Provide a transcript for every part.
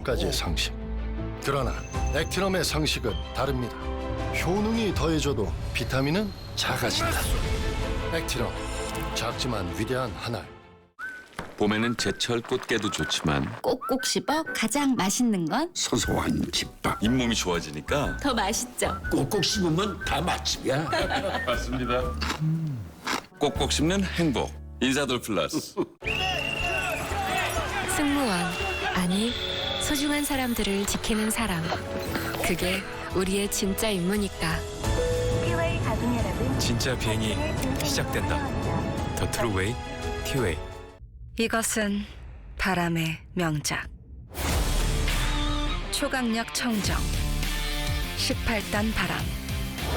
까지의 상식. 그러나 액티넘의 상식은 다릅니다. 효능이 더해져도 비타민은 작아진다. 액티넘, 작지만 위대한 하나. 봄에는 제철 꽃게도 좋지만 꼭꼭 씹어 가장 맛있는 건 더 소소한 집밥. 잇몸이 좋아지니까 맛있죠. 꼭꼭 씹으면 다 맛집이야. 맞습니다. 꼭꼭 씹는 행복. 인사돌 플러스. 승무원, 아니 소중한 사람들을 지키는 사람. 그게 우리의 진짜 임무니까. 진짜 비행이 시작된다. 더 트루웨이, 티웨이. 이것은 바람의 명작. 초강력 청정. 18단 바람.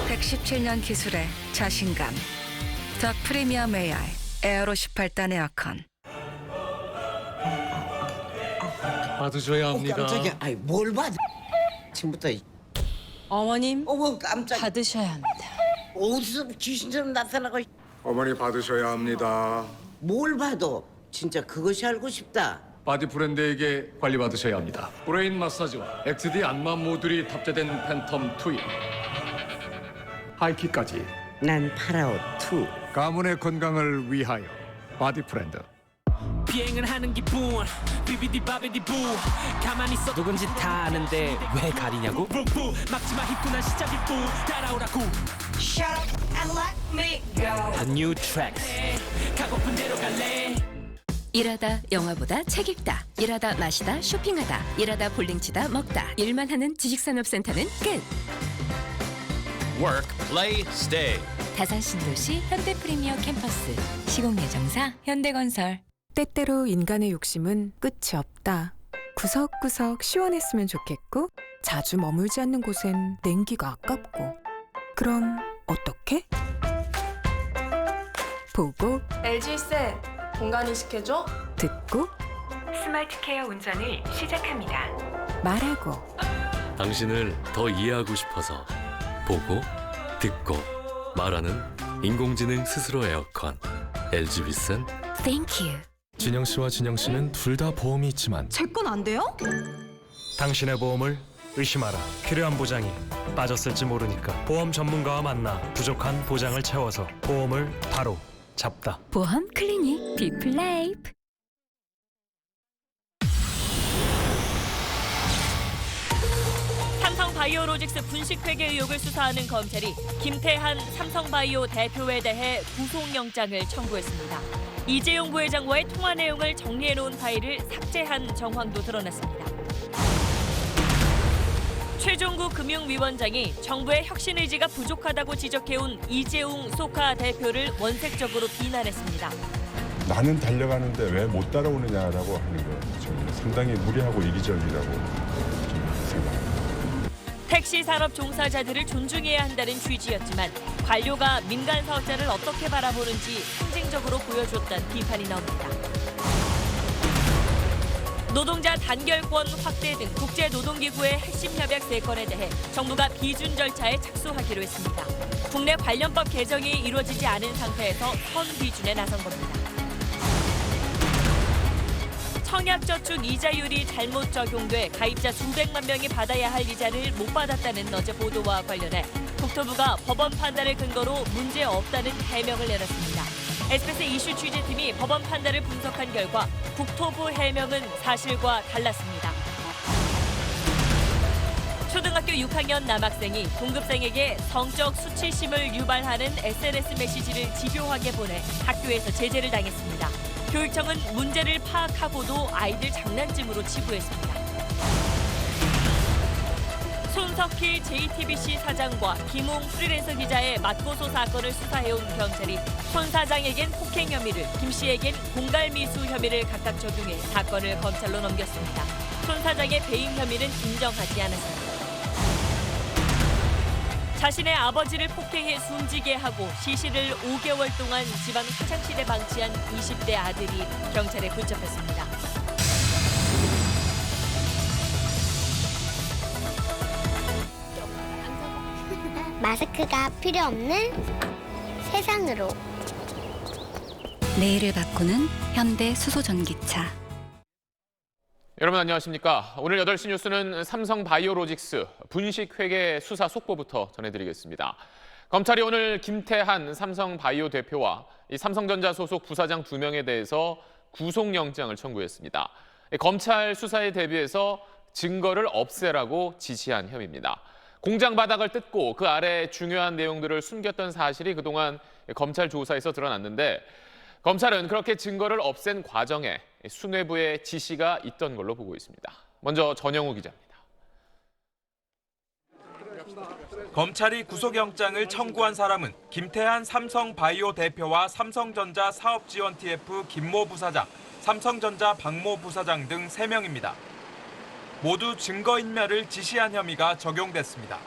117년 기술의 자신감. 더 프리미엄 AI. 에어로 18단 에어컨. 받으셔야 합니다. 깜짝이야. 아이 뭘 받아? 지금부터 어머님 어머 깜짝. 받으셔야 합니다. 어디서 귀신처럼 나타나고 어머니 받으셔야 합니다. 뭘 봐도 진짜 그것이 알고 싶다. 바디 브랜드에게 관리받으셔야 합니다. 브레인 마사지와 XD 안마 모듈이 탑재된 팬텀 2인 하이킥까지 난 파라오 2. 가문의 건강을 위하여 바디 브랜드. 비행을 하는 기분. 비비디 바비디 부. 가만히 있어 누군지 다 아는데 왜 가리냐고? 막지마 히투난 시작이 부. 따라오라고. A new track. 가고픈 대로 갈래. 일하다 영화보다 책 읽다. 일하다 마시다 쇼핑하다. 일하다 볼링 치다 먹다. 일만 하는 지식산업센터는 끝. Work, play, stay. 다산 신도시 현대 프리미어 캠퍼스. 시공예정사 현대건설. 때때로 인간의 욕심은 끝이 없다. 구석구석 시원했으면 좋겠고 자주 머물지 않는 곳엔 냉기가 아깝고. 그럼 어떻게? 보고 LG쌤, 공간 이식해줘? 듣고 스마트 케어 운전을 시작합니다. 말하고 당신을 더 이해하고 싶어서 보고, 듣고, 말하는 인공지능 스스로 에어컨. LG 위슨. Thank you. 진영 씨와 진영 씨는 둘 다 보험이 있지만 제 건 안 돼요? 당신의 보험을 의심하라. 필요한 보장이 빠졌을지 모르니까 보험 전문가와 만나 부족한 보장을 채워서 보험을 바로 잡다. 보험 클리닉 비플라이프. 삼성바이오로직스 분식회계 의혹을 수사하는 검찰이 김태한 삼성바이오 대표에 대해 구속영장을 청구했습니다. 이재용 부회장과의 통화 내용을 정리해놓은 파일을 삭제한 정황도 드러났습니다. 최종구 금융위원장이 정부의 혁신 의지가 부족하다고 지적해온 이재용 소카 대표를 원색적으로 비난했습니다. 나는 달려가는데 왜 못 따라오느냐라고 하는 거 저는 상당히 무리하고 이기적이라고 좀 생각합니다. 택시 산업 종사자들을 존중해야 한다는 취지였지만 관료가 민간 사업자를 어떻게 바라보는지 상징적으로 보여줬다는 비판이 나옵니다. 노동자 단결권 확대 등 국제노동기구의 핵심 협약 3건에 대해 정부가 비준 절차에 착수하기로 했습니다. 국내 관련법 개정이 이루어지지 않은 상태에서 선비준에 나선 겁니다. 청약저축 이자율이 잘못 적용돼 가입자 수백만 명이 받아야 할 이자를 못 받았다는 어제 보도와 관련해 국토부가 법원 판단을 근거로 문제 없다는 해명을 내렸습니다. SBS 이슈 취재팀이 법원 판단을 분석한 결과 국토부 해명은 사실과 달랐습니다. 초등학교 6학년 남학생이 동급생에게 성적 수치심을 유발하는 SNS 메시지를 집요하게 보내 학교에서 제재를 당했습니다. 교육청은 문제를 파악하고도 아이들 장난쯤으로 치부했습니다. 손석희 JTBC 사장과 김웅 프리랜서 기자의 맞고소 사건을 수사해온 경찰이 손 사장에겐 폭행 혐의를, 김 씨에겐 공갈미수 혐의를 각각 적용해 사건을 검찰로 넘겼습니다. 손 사장의 배임 혐의는 인정하지 않았습니다. 자신의 아버지를 폭행해 숨지게 하고 시신을 5개월 동안 집안 화장실에 방치한 20대 아들이 경찰에 붙잡혔습니다. 마스크가 필요 없는 세상으로. 내일을 바꾸는 현대 수소전기차. 여러분 안녕하십니까? 오늘 8시 뉴스는 삼성바이오로직스 분식회계 수사 속보부터 전해드리겠습니다. 검찰이 오늘 김태한 삼성바이오 대표와 이 삼성전자 소속 부사장 2명에 대해서 구속영장을 청구했습니다. 검찰 수사에 대비해서 증거를 없애라고 지시한 혐의입니다. 공장 바닥을 뜯고 그 아래 중요한 내용들을 숨겼던 사실이 그동안 검찰 조사에서 드러났는데 검찰은 그렇게 증거를 없앤 과정에 수뇌부의 지시가 있던 걸로 보고 있습니다. 먼저 전영우 기자입니다. 검찰이 구속영장을 청구한 사람은 김태한 삼성바이오 대표와 삼성전자 사업지원 TF 김모 부사장, 삼성전자 박모 부사장 등 3명입니다. 모두 증거인멸을 지시한 혐의가 적용됐습니다.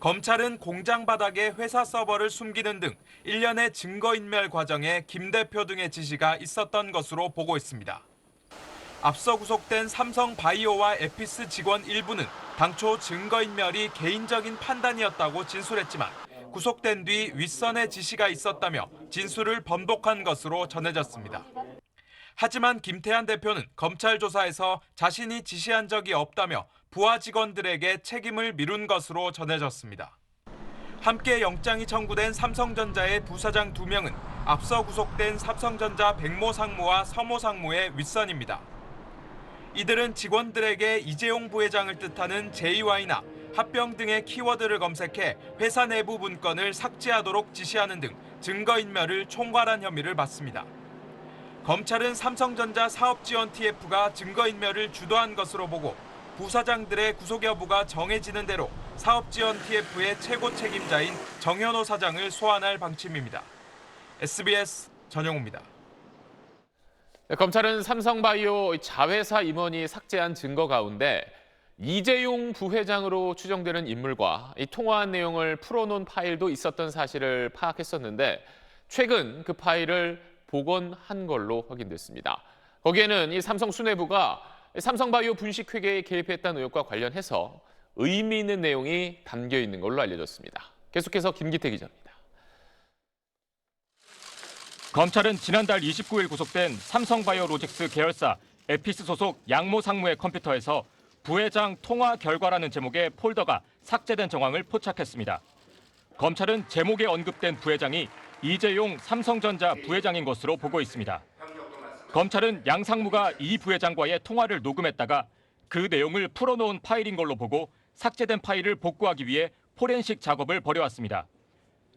검찰은 공장 바닥에 회사 서버를 숨기는 등 일련의 증거인멸 과정에 김 대표 등의 지시가 있었던 것으로 보고 있습니다. 앞서 구속된 삼성바이오와 에피스 직원 일부는 당초 증거인멸이 개인적인 판단이었다고 진술했지만 구속된 뒤 윗선의 지시가 있었다며 진술을 번복한 것으로 전해졌습니다. 하지만 김태한 대표는 검찰 조사에서 자신이 지시한 적이 없다며 부하 직원들에게 책임을 미룬 것으로 전해졌습니다. 함께 영장이 청구된 삼성전자의 부사장 2명은 앞서 구속된 삼성전자 백모 상무와 서모 상무의 윗선입니다. 이들은 직원들에게 이재용 부회장을 뜻하는 JY나 합병 등의 키워드를 검색해 회사 내부 문건을 삭제하도록 지시하는 등 증거인멸을 총괄한 혐의를 받습니다. 검찰은 삼성전자 사업지원 TF가 증거인멸을 주도한 것으로 보고 부사장들의 구속 여부가 정해지는 대로 사업지원 TF의 최고 책임자인 정현호 사장을 소환할 방침입니다. SBS 전영우입니다. 검찰은 삼성바이오 자회사 임원이 삭제한 증거 가운데 이재용 부회장으로 추정되는 인물과 이 통화한 내용을 풀어놓은 파일도 있었던 사실을 파악했었는데 최근 그 파일을 복원한 걸로 확인됐습니다. 거기에는 이 삼성 수뇌부가 삼성바이오 분식회계에 개입했다는 의혹과 관련해서 의미 있는 내용이 담겨 있는 걸로 알려졌습니다. 계속해서 김기태 기자입니다. 검찰은 지난달 29일 구속된 삼성바이오로직스 계열사 에피스 소속 양모 상무의 컴퓨터에서 부회장 통화 결과라는 제목의 폴더가 삭제된 정황을 포착했습니다. 검찰은 제목에 언급된 부회장이 이재용 삼성전자 부회장인 것으로 보고 있습니다. 검찰은 양 상무가 이 부회장과의 통화를 녹음했다가 그 내용을 풀어놓은 파일인 걸로 보고 삭제된 파일을 복구하기 위해 포렌식 작업을 벌여왔습니다.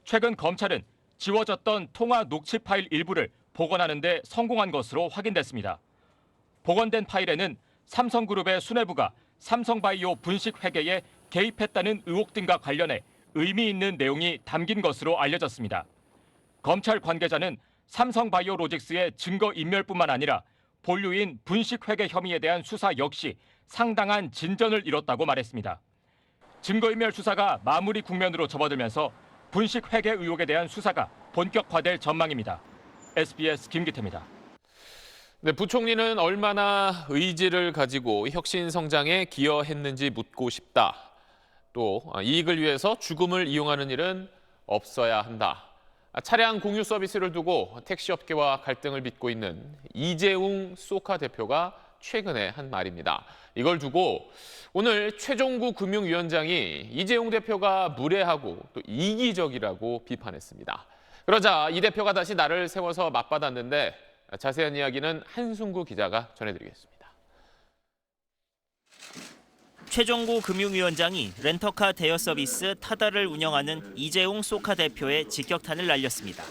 최근 검찰은 지워졌던 통화 녹취 파일 일부를 복원하는 데 성공한 것으로 확인됐습니다. 복원된 파일에는 삼성그룹의 수뇌부가 삼성바이오 분식회계에 개입했다는 의혹 등과 관련해 의미 있는 내용이 담긴 것으로 알려졌습니다. 검찰 관계자는 삼성바이오로직스의 증거인멸뿐만 아니라 본류인 분식회계 혐의에 대한 수사 역시 상당한 진전을 이뤘다고 말했습니다. 증거인멸 수사가 마무리 국면으로 접어들면서 분식회계 의혹에 대한 수사가 본격화될 전망입니다. SBS 김기태입니다. 네, 부총리는 얼마나 의지를 가지고 혁신 성장에 기여했는지 묻고 싶다. 또 이익을 위해서 죽음을 이용하는 일은 없어야 한다. 차량 공유 서비스를 두고 택시업계와 갈등을 빚고 있는 이재용 소카 대표가 최근에 한 말입니다. 이걸 두고 오늘 최종구 금융위원장이 이재용 대표가 무례하고 또 이기적이라고 비판했습니다. 그러자 이 대표가 다시 날을 세워서 맞받았는데 자세한 이야기는 한순구 기자가 전해드리겠습니다. 최종구 금융위원장이 렌터카 대여 서비스 타다를 운영하는 이재용 소카 대표의 직격탄을 날렸습니다.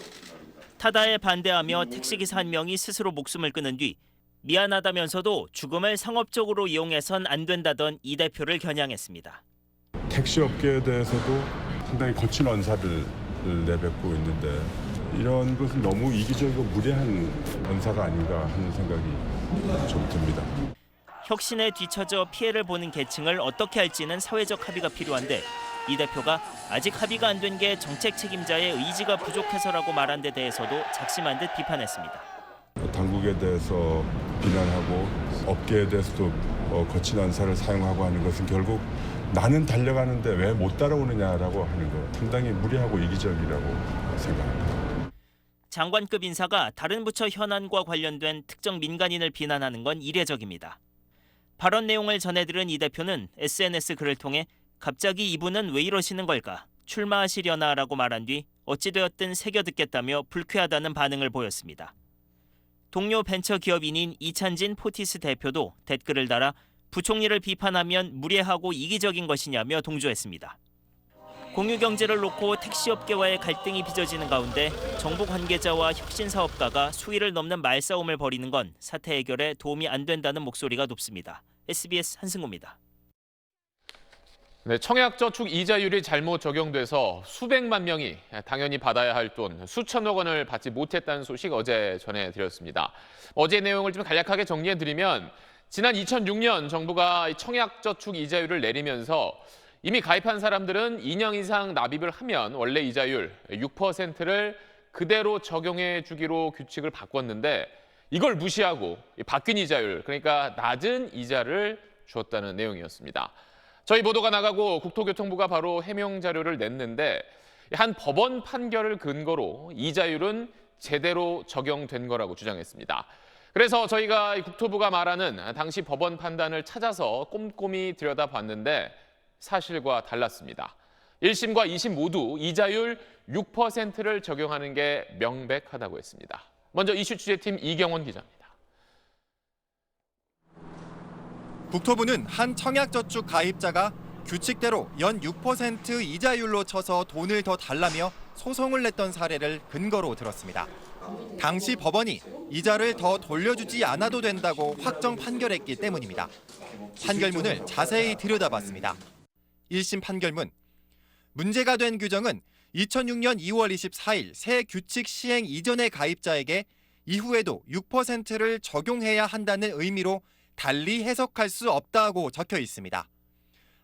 타다에 반대하며 택시기사 한 명이 스스로 목숨을 끊은 뒤 미안하다면서도 죽음을 상업적으로 이용해선 안 된다던 이 대표를 겨냥했습니다. 택시업계에 대해서도 상당히 거친 언사를 내뱉고 있는데 이런 것은 너무 이기적이고 무례한 언사가 아닌가 하는 생각이 좀 듭니다. 혁신에 뒤처져 피해를 보는 계층을 어떻게 할지는 사회적 합의가 필요한데 이 대표가 아직 합의가 안 된 게 정책 책임자의 의지가 부족해서라고 말한 데 대해서도 작심한 듯 비판했습니다. 당국에 대해서 비난하고 업계에 대해서도 거친 언사를 사용하고 하는 것은 결국 나는 달려가는데 왜 못 따라오느냐라고 하는 것, 상당히 무리하고 이기적이라고 생각합니다. 장관급 인사가 다른 부처 현안과 관련된 특정 민간인을 비난하는 건 이례적입니다. 발언 내용을 전해들은 이 대표는 SNS 글을 통해 갑자기 이분은 왜 이러시는 걸까? 출마하시려나라고 말한 뒤 어찌되었든 새겨듣겠다며 불쾌하다는 반응을 보였습니다. 동료 벤처기업인인 이찬진 포티스 대표도 댓글을 달아 부총리를 비판하면 무례하고 이기적인 것이냐며 동조했습니다. 공유경제를 놓고 택시업계와의 갈등이 빚어지는 가운데 정부 관계자와 혁신사업가가 수위를 넘는 말싸움을 벌이는 건 사태 해결에 도움이 안 된다는 목소리가 높습니다. SBS 한승우입니다. 네, 청약저축 이자율이 잘못 적용돼서 수백만 명이 당연히 받아야 할 돈 수천억 원을 받지 못했다는 소식 어제 전해드렸습니다. 어제 내용을 좀 간략하게 정리해드리면 지난 2006년 정부가 청약저축 이자율을 내리면서 이미 가입한 사람들은 2년 이상 납입을 하면 원래 이자율 6%를 그대로 적용해 주기로 규칙을 바꿨는데 이걸 무시하고 바뀐 이자율, 그러니까 낮은 이자를 주었다는 내용이었습니다. 저희 보도가 나가고 국토교통부가 바로 해명 자료를 냈는데 한 법원 판결을 근거로 이자율은 제대로 적용된 거라고 주장했습니다. 그래서 저희가 국토부가 말하는 당시 법원 판단을 찾아서 꼼꼼히 들여다봤는데 사실과 달랐습니다. 1심과 2심 모두 이자율 6%를 적용하는 게 명백하다고 했습니다. 먼저 이슈 취재팀 이경원 기자입니다. 국토부는 한 청약저축 가입자가 규칙대로 연 6% 이자율로 쳐서 돈을 더 달라며 소송을 냈던 사례를 근거로 들었습니다. 당시 법원이 이자를 더 돌려주지 않아도 된다고 확정 판결했기 때문입니다. 판결문을 자세히 들여다봤습니다. 1심 판결문. 문제가 된 규정은 2006년 2월 24일 새 규칙 시행 이전의 가입자에게 이후에도 6%를 적용해야 한다는 의미로 달리 해석할 수 없다고 적혀 있습니다.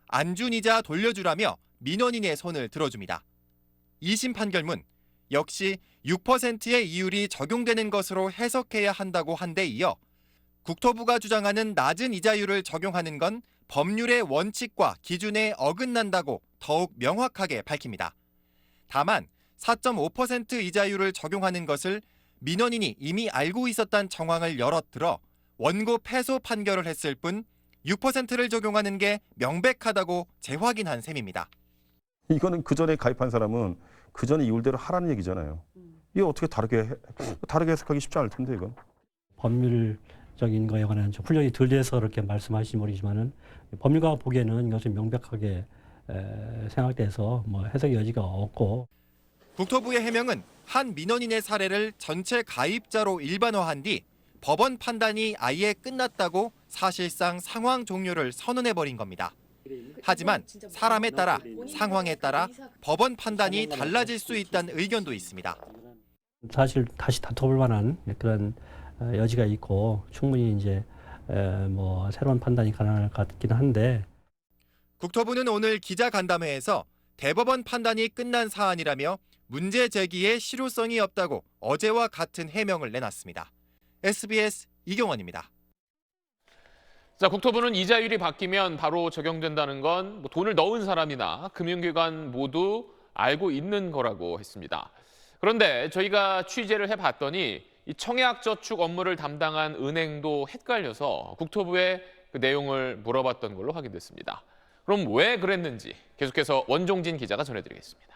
안 준 이자 돌려주라며 민원인의 손을 들어줍니다. 2심 판결문. 역시 6%의 이율이 적용되는 것으로 해석해야 한다고 한 데 이어 국토부가 주장하는 낮은 이자율을 적용하는 건 법률의 원칙과 기준에 어긋난다고 더욱 명확하게 밝힙니다. 다만 4.5% 이자율을 적용하는 것을 민원인이 이미 알고 있었다는 정황을 열어들어 원고 패소 판결을 했을 뿐 6%를 적용하는 게 명백하다고 재확인한 셈입니다. 이거는 그 전에 가입한 사람은 그 전에 이율대로 하라는 얘기잖아요. 이거 어떻게 다르게 해석하기 쉽지 않을 텐데 이건. 법률적인 거에 관한 훈련이 덜 돼서 그렇게 말씀하실지 모르지만은 법률가 보기에는 이것은 명백하게 생각돼서 해석 여지가 없고. 국토부의 해명은 한 민원인의 사례를 전체 가입자로 일반화한 뒤 법원 판단이 아예 끝났다고 사실상 상황 종료를 선언해버린 겁니다. 하지만 사람에 따라 상황에 따라 법원 판단이 달라질 수 있다는 의견도 있습니다. 사실 다시 다퉈볼 만한 그런 여지가 있고 충분히 이제 새로운 판단이 가능할 것 같기는 한데. 국토부는 오늘 기자간담회에서 대법원 판단이 끝난 사안이라며 문제 제기에 실효성이 없다고 어제와 같은 해명을 내놨습니다. SBS 이경원입니다. 자, 국토부는 이자율이 바뀌면 바로 적용된다는 건 돈을 넣은 사람이나 금융기관 모두 알고 있는 거라고 했습니다. 그런데 저희가 취재를 해봤더니 이 청약저축 업무를 담당한 은행도 헷갈려서 국토부에 그 내용을 물어봤던 걸로 확인됐습니다. 그럼 왜 그랬는지 계속해서 원종진 기자가 전해드리겠습니다.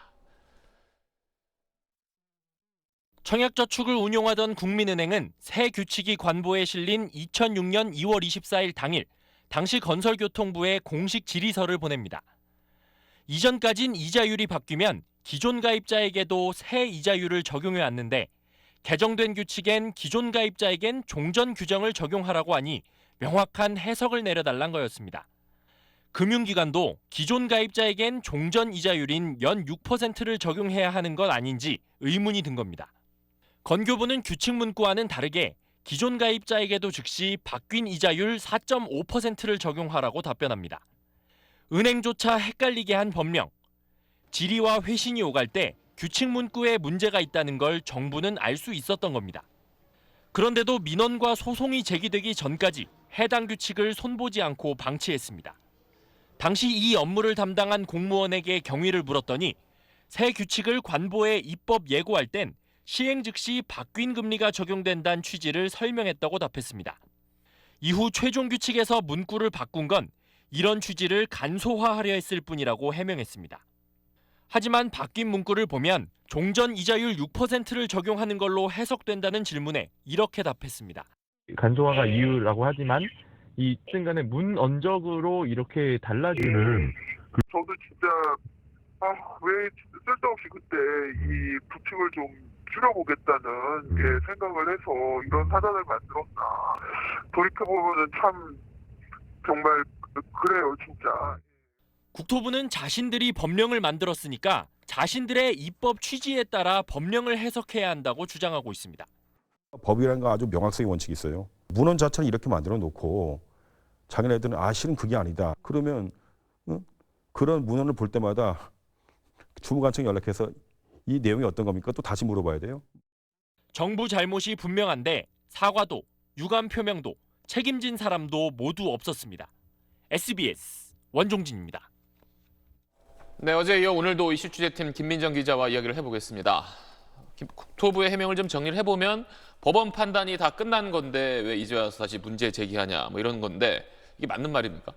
청약저축을 운용하던 국민은행은 새 규칙이 관보에 실린 2006년 2월 24일 당일 당시 건설교통부에 공식 질의서를 보냅니다. 이전까진 이자율이 바뀌면 기존 가입자에게도 새 이자율을 적용해 왔는데 개정된 규칙엔 기존 가입자에겐 종전 규정을 적용하라고 하니 명확한 해석을 내려달란 거였습니다. 금융기관도 기존 가입자에겐 종전 이자율인 연 6%를 적용해야 하는 것 아닌지 의문이 든 겁니다. 건교부는 규칙 문구와는 다르게 기존 가입자에게도 즉시 바뀐 이자율 4.5%를 적용하라고 답변합니다. 은행조차 헷갈리게 한 법령. 질의와 회신이 오갈 때 규칙 문구에 문제가 있다는 걸 정부는 알 수 있었던 겁니다. 그런데도 민원과 소송이 제기되기 전까지 해당 규칙을 손보지 않고 방치했습니다. 당시 이 업무를 담당한 공무원에게 경위를 물었더니 새 규칙을 관보에 입법 예고할 땐 시행 즉시 바뀐 금리가 적용된다는 취지를 설명했다고 답했습니다. 이후 최종 규칙에서 문구를 바꾼 건 이런 취지를 간소화하려 했을 뿐이라고 해명했습니다. 하지만 바뀐 문구를 보면 종전 이자율 6%를 적용하는 걸로 해석된다는 질문에 이렇게 답했습니다. 간소화가 이유라고 하지만 이 순간에 문언적으로 이렇게 달라지는 저도 진짜 왜 쓸데없이 그때 이 부칙을 좀 줄여보겠다는 생각을 해서 이런 사단을 만들었나. 돌이켜보면은 참 정말 그래요, 진짜. 국토부는 자신들이 법령을 만들었으니까 자신들의 입법 취지에 따라 법령을 해석해야 한다고 주장하고 있습니다. 법이라는 건 아주 명확성의 원칙이 있어요. 문헌 자체를 이렇게 만들어 놓고 자기네들은 실은 그게 아니다. 그러면 그런 문헌을 볼 때마다 주무관청에 연락해서 이 내용이 어떤 겁니까? 또 다시 물어봐야 돼요. 정부 잘못이 분명한데 사과도, 유감 표명도, 책임진 사람도 모두 없었습니다. SBS 원종진입니다. 네, 어제 이어 오늘도 이슈 취재팀 김민정 기자와 이야기를 해보겠습니다. 국토부의 해명을 좀 정리를 해보면 법원 판단이 다 끝난 건데 왜 이제 와서 다시 문제 제기하냐 뭐 이런 건데 이게 맞는 말입니까?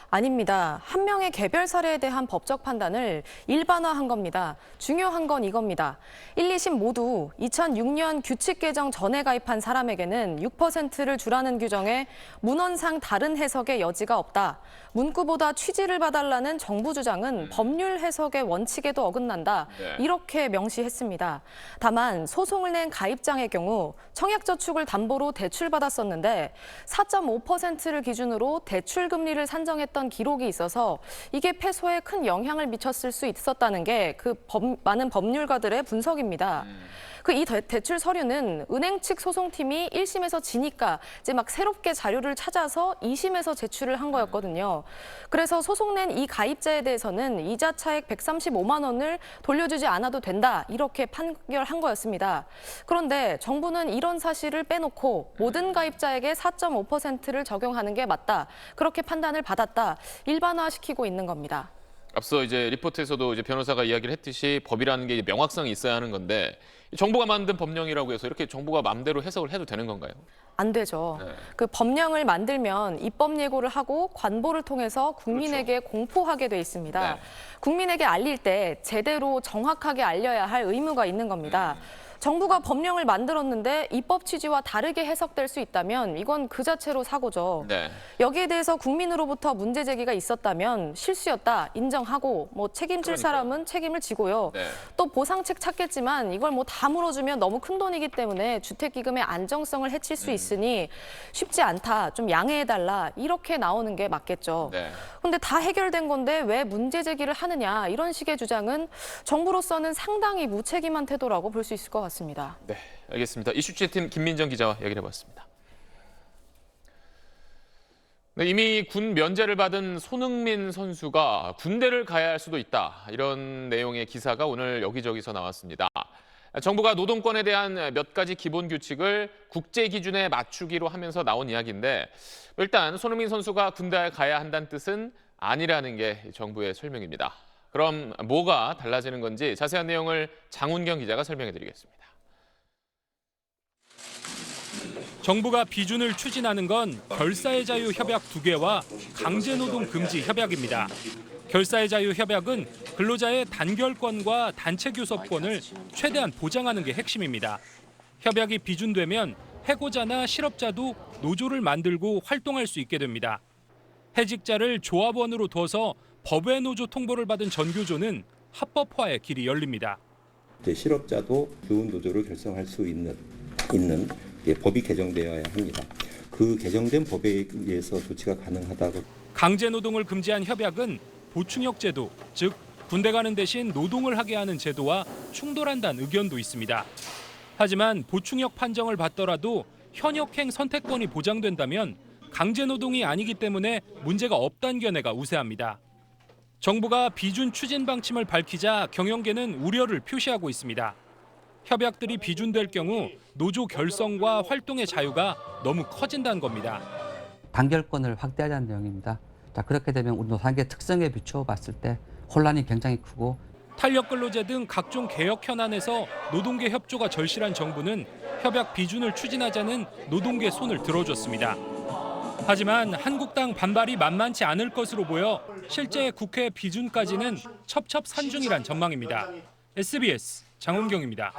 아닙니다. 한 명의 개별 사례에 대한 법적 판단을 일반화한 겁니다. 중요한 건 이겁니다. 1, 2심 모두 2006년 규칙 개정 전에 가입한 사람에게는 6%를 주라는 규정에 문헌상 다른 해석의 여지가 없다. 문구보다 취지를 봐달라는 정부 주장은 법률 해석의 원칙에도 어긋난다. 이렇게 명시했습니다. 다만 소송을 낸 가입장의 경우 청약저축을 담보로 대출받았었는데 4.5%를 기준으로 대출 금리를 산정했던 기록이 있어서 이게 패소에 큰 영향을 미쳤을 수 있었다는 게 많은 법률가들의 분석입니다. 이 대출 서류는 은행 측 소송팀이 1심에서 지니까 이제 막 새롭게 자료를 찾아서 2심에서 제출을 한 거였거든요. 그래서 소송 낸 이 가입자에 대해서는 이자 차액 135만 원을 돌려주지 않아도 된다 이렇게 판결한 거였습니다. 그런데 정부는 이런 사실을 빼놓고 모든 가입자에게 4.5%를 적용하는 게 맞다. 그렇게 판단을 받았다. 일반화시키고 있는 겁니다. 앞서 이제 리포트에서도 이제 변호사가 이야기를 했듯이 법이라는 게 명확성이 있어야 하는 건데 정부가 만든 법령이라고 해서 이렇게 정부가 마음대로 해석을 해도 되는 건가요? 안 되죠. 법령을 만들면 입법 예고를 하고 관보를 통해서 국민에게 공포하게 돼 있습니다. 국민에게 알릴 때 제대로 정확하게 알려야 할 의무가 있는 겁니다. 정부가 법령을 만들었는데 입법 취지와 다르게 해석될 수 있다면 이건 그 자체로 사고죠. 여기에 대해서 국민으로부터 문제 제기가 있었다면 실수였다 인정하고 책임질 사람은 책임을 지고요. 또 보상책 찾겠지만 이걸 다 물어주면 너무 큰 돈이기 때문에 주택기금의 안정성을 해칠 수 있으니 쉽지 않다. 좀 양해해달라. 이렇게 나오는 게 맞겠죠. 근데 다 해결된 건데 왜 문제 제기를 하느냐 이런 식의 주장은 정부로서는 상당히 무책임한 태도라고 볼 수 있을 것 같습니다. 네, 알겠습니다. 이슈 취재팀 김민정 기자와 얘기를 해봤습니다. 네, 이미 군 면제를 받은 손흥민 선수가 군대를 가야 할 수도 있다. 이런 내용의 기사가 오늘 여기저기서 나왔습니다. 정부가 노동권에 대한 몇 가지 기본 규칙을 국제 기준에 맞추기로 하면서 나온 이야기인데 일단 손흥민 선수가 군대에 가야 한다는 뜻은 아니라는 게 정부의 설명입니다. 그럼 뭐가 달라지는 건지 자세한 내용을 장훈경 기자가 설명해 드리겠습니다. 정부가 비준을 추진하는 건 결사의 자유 협약 2개와 강제노동 금지 협약입니다. 결사의 자유 협약은 근로자의 단결권과 단체 교섭권을 최대한 보장하는 게 핵심입니다. 협약이 비준되면 해고자나 실업자도 노조를 만들고 활동할 수 있게 됩니다. 해직자를 조합원으로 둬서 법외 노조 통보를 받은 전교조는 합법화의 길이 열립니다. 실업자도 교원 노조를 결성할 수 있는 법이 개정되어야 합니다. 그 개정된 법에 의해서 조치가 가능하다고. 강제노동을 금지한 협약은 보충역 제도, 즉 군대 가는 대신 노동을 하게 하는 제도와 충돌한다는 의견도 있습니다. 하지만 보충역 판정을 받더라도 현역행 선택권이 보장된다면 강제노동이 아니기 때문에 문제가 없다는 견해가 우세합니다. 정부가 비준 추진 방침을 밝히자 경영계는 우려를 표시하고 있습니다. 협약들이 비준될 경우 노조 결성과 활동의 자유가 너무 커진다는 겁니다. 단결권을 확대하자는 내용입니다. 그렇게 되면 우리 노사계 특성에 비추어 봤을 때 혼란이 굉장히 크고 탄력 근로제 등 각종 개혁 현안에서 노동계 협조가 절실한 정부는 협약 비준을 추진하자는 노동계 손을 들어줬습니다. 하지만 한국당 반발이 만만치 않을 것으로 보여 실제 국회 비준까지는 첩첩산중이란 전망입니다. SBS 장훈경입니다.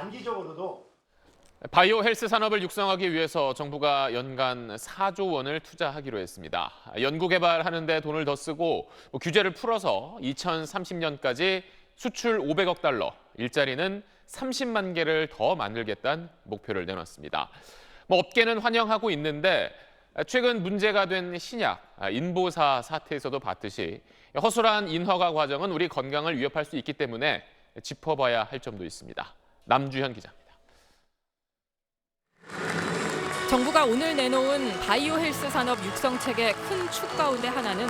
바이오 헬스 산업을 육성하기 위해서 정부가 연간 4조 원을 투자하기로 했습니다. 연구 개발하는 데 돈을 더 쓰고 규제를 풀어서 2030년까지 수출 500억 달러, 일자리는 30만 개를 더 만들겠다는 목표를 내놨습니다. 업계는 환영하고 있는데 최근 문제가 된 신약, 인보사 사태에서도 봤듯이 허술한 인허가 과정은 우리 건강을 위협할 수 있기 때문에 짚어봐야 할 점도 있습니다. 남주현 기자입니다. 정부가 오늘 내놓은 바이오 헬스 산업 육성 체계 큰 축 가운데 하나는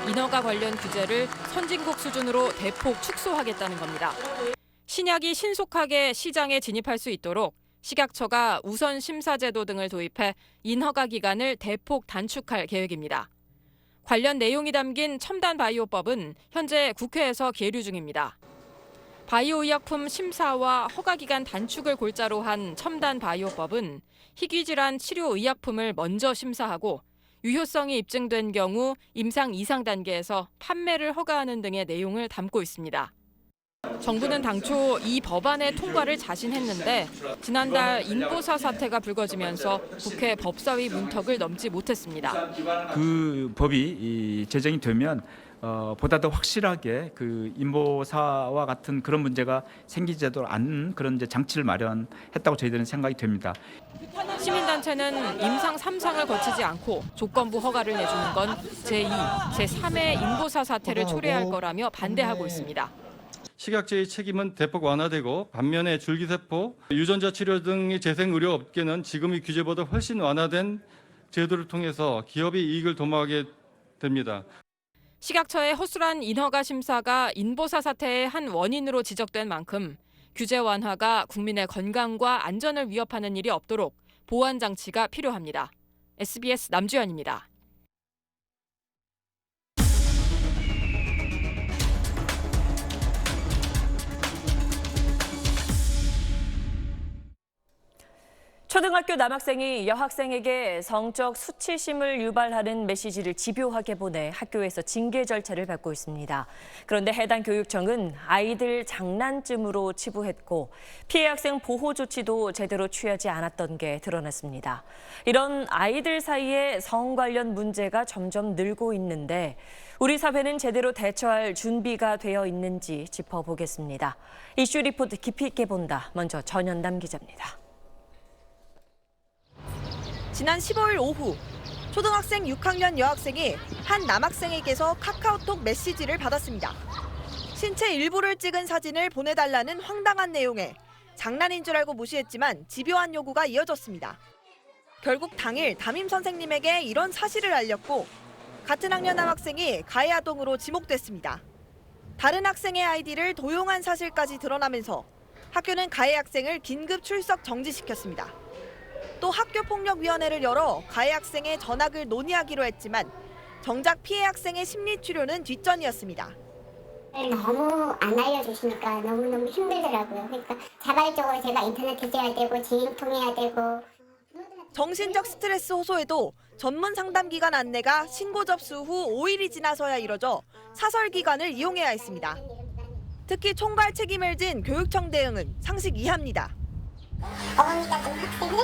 인허가 관련 규제를 선진국 수준으로 대폭 축소하겠다는 겁니다. 신약이 신속하게 시장에 진입할 수 있도록 식약처가 우선 심사 제도 등을 도입해 인허가 기간을 대폭 단축할 계획입니다. 관련 내용이 담긴 첨단 바이오법은 현재 국회에서 계류 중입니다. 바이오 의약품 심사와 허가 기간 단축을 골자로 한 첨단 바이오법은 희귀질환 치료 의약품을 먼저 심사하고 유효성이 입증된 경우 임상 2상 단계에서 판매를 허가하는 등의 내용을 담고 있습니다. 정부는 당초 이 법안의 통과를 자신했는데 지난달 인보사 사태가 불거지면서 국회 법사위 문턱을 넘지 못했습니다. 그 법이 제정이 되면 보다 더 확실하게 그 인보사와 같은 그런 문제가 생기지도 않는 그런 이제 장치를 마련했다고 저희들은 생각이 됩니다. 시민단체는 임상 3상을 거치지 않고 조건부 허가를 내주는 건 제2, 제3의 인보사 사태를 초래할 거라며 반대하고 있습니다. 식약처의 책임은 대폭 완화되고 반면에 줄기세포, 유전자 치료 등의 재생 의료 업계는 지금의 규제보다 훨씬 완화된 제도를 통해서 기업의 이익을 도모하게 됩니다. 식약처의 허술한 인허가 심사가 인보사 사태의 한 원인으로 지적된 만큼 규제 완화가 국민의 건강과 안전을 위협하는 일이 없도록 보완 장치가 필요합니다. SBS 남주현입니다. 초등학교 남학생이 여학생에게 성적 수치심을 유발하는 메시지를 집요하게 보내 학교에서 징계 절차를 받고 있습니다. 그런데 해당 교육청은 아이들 장난쯤으로 치부했고 피해 학생 보호 조치도 제대로 취하지 않았던 게 드러났습니다. 이런 아이들 사이에 성 관련 문제가 점점 늘고 있는데 우리 사회는 제대로 대처할 준비가 되어 있는지 짚어보겠습니다. 이슈 리포트 깊이 있게 본다. 먼저 전현남 기자입니다. 지난 15일 오후 초등학생 6학년 여학생이 한 남학생에게서 카카오톡 메시지를 받았습니다. 신체 일부를 찍은 사진을 보내달라는 황당한 내용에 장난인 줄 알고 무시했지만 집요한 요구가 이어졌습니다. 결국 당일 담임 선생님에게 이런 사실을 알렸고 같은 학년 남학생이 가해 아동으로 지목됐습니다. 다른 학생의 아이디를 도용한 사실까지 드러나면서 학교는 가해 학생을 긴급 출석 정지시켰습니다. 또 학교폭력위원회를 열어 가해 학생의 전학을 논의하기로 했지만 정작 피해 학생의 심리치료는 뒷전이었습니다. 너무 안 알려주시니까 너무너무 힘들더라고요. 그러니까 자발적으로 제가 인터넷 해줘야 되고 지인통해야 되고. 정신적 스트레스 호소에도 전문 상담기관 안내가 신고 접수 후 5일이 지나서야 이뤄져 사설기관을 이용해야 했습니다. 특히 총괄 책임을 진 교육청 대응은 상식 이하입니다. 어머니 같은 학생은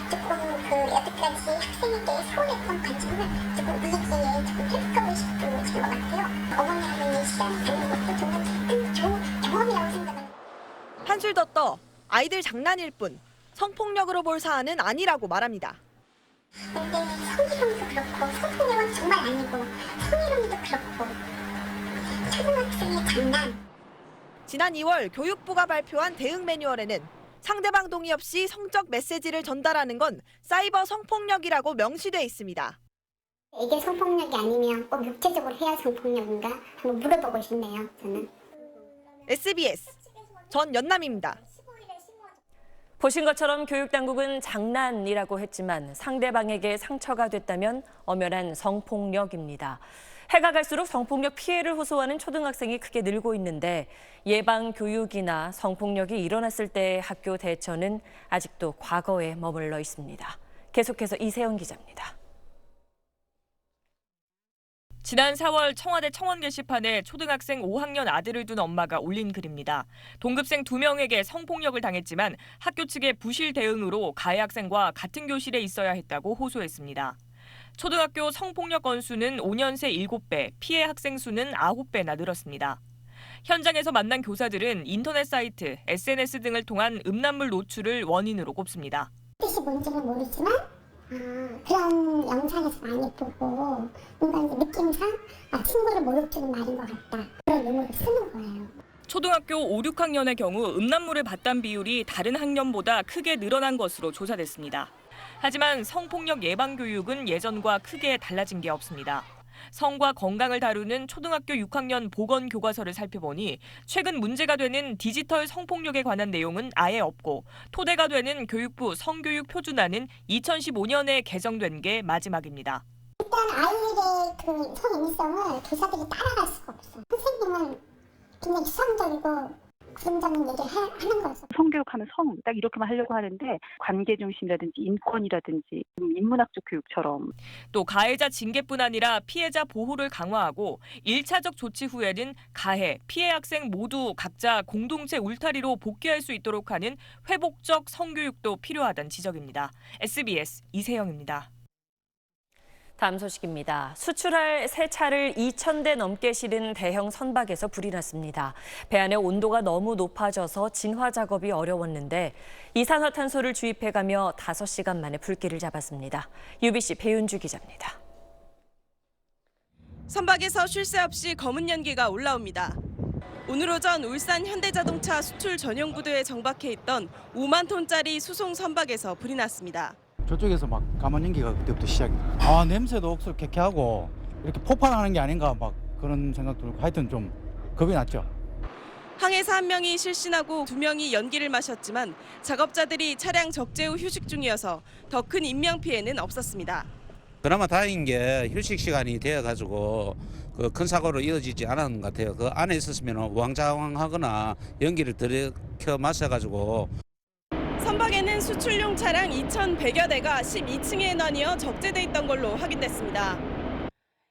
조금 여태까지 학생에게 서운했던 감정을 조금 이 기회에 조금 회복하고 싶은 것 같아요. 어머니하고의 시간을 갖는 것도 정말 좋은 경험이라고 생각합니다. 한술 더 떠 아이들 장난일 뿐 성폭력으로 볼 사안은 아니라고 말합니다. 근데 성희롱도 그렇고 성폭력은 정말 아니고 성희롱도 그렇고 초등학생의 장난. 지난 2월 교육부가 발표한 대응 매뉴얼에는 상대방 동의 없이 성적 메시지를 전달하는 건 사이버 성폭력이라고 명시돼 있습니다. 이게 성폭력이 아니면 꼭 육체적으로 해야 성폭력인가? 한번 물어보고 싶네요, 저는. SBS 전연남입니다. 보신 것처럼 교육당국은 장난이라고 했지만 상대방에게 상처가 됐다면 엄연한 성폭력입니다. 해가 갈수록 성폭력 피해를 호소하는 초등학생이 크게 늘고 있는데 예방 교육이나 성폭력이 일어났을 때의 학교 대처는 아직도 과거에 머물러 있습니다. 계속해서 이세영 기자입니다. 지난 4월 청와대 청원 게시판에 초등학생 5학년 아들을 둔 엄마가 올린 글입니다. 동급생 2명에게 성폭력을 당했지만 학교 측의 부실 대응으로 가해 학생과 같은 교실에 있어야 했다고 호소했습니다. 초등학교 성폭력 건수는 5년 새 7배, 피해 학생 수는 9배나 늘었습니다. 현장에서 만난 교사들은 인터넷 사이트, SNS 등을 통한 음란물 노출을 원인으로 꼽습니다. 뜻이 뭔지는 모르지만 그런 영상에서 많이 보고 뭔가 이제 느낌상 친구를 모욕주는 말인 것 같다. 그런 용어를 쓰는 거예요. 초등학교 5, 6학년의 경우 음란물을 봤다는 비율이 다른 학년보다 크게 늘어난 것으로 조사됐습니다. 하지만 성폭력 예방 교육은 예전과 크게 달라진 게 없습니다. 성과 건강을 다루는 초등학교 6학년 보건 교과서를 살펴보니 최근 문제가 되는 디지털 성폭력에 관한 내용은 아예 없고 토대가 되는 교육부 성교육 표준안은 2015년에 개정된 게 마지막입니다. 일단 아이들의 그 성인성을 교사들이 따라갈 수가 없어. 선생님은 굉장히 수상적이고 긍정적인 얘기를 하는 거죠. 성교육하면 성 딱 이렇게만 하려고 하는데 관계 중심이라든지 인권이라든지 인문학적 교육처럼. 또 가해자 징계뿐 아니라 피해자 보호를 강화하고 1차적 조치 후에는 가해, 피해 학생 모두 각자 공동체 울타리로 복귀할 수 있도록 하는 회복적 성교육도 필요하다는 지적입니다. SBS 이세영입니다. 다음 소식입니다. 수출할 새 차를 2,000대 넘게 실은 대형 선박에서 불이 났습니다. 배 안의 온도가 너무 높아져서 진화 작업이 어려웠는데 이산화탄소를 주입해가며 5시간 만에 불길을 잡았습니다. UBC 배윤주 기자입니다. 선박에서 쉴 새 없이 검은 연기가 올라옵니다. 오늘 오전 울산 현대자동차 수출 전용 부두에 정박해 있던 5만 톤짜리 수송 선박에서 불이 났습니다. 저쪽에서 막 까만 연기가 그때부터 시작이에요. 냄새도 억수로 쾌쾌하고 이렇게 폭발하는 게 아닌가 막 그런 생각 들고 하여튼 좀 겁이 났죠. 항해사 1명이 실신하고 2명이 연기를 마셨지만 작업자들이 차량 적재 후 휴식 중이어서 더 큰 인명 피해는 없었습니다. 그나마 다행인 게 휴식 시간이 되어가지고 그 큰 사고로 이어지지 않았는 것 같아요. 그 안에 있었으면 우왕좌왕하거나 연기를 들이켜 마셔가지고. 선박에는 수출용 차량 2,100여 대가 12층에 나뉘어 적재돼 있던 걸로 확인됐습니다.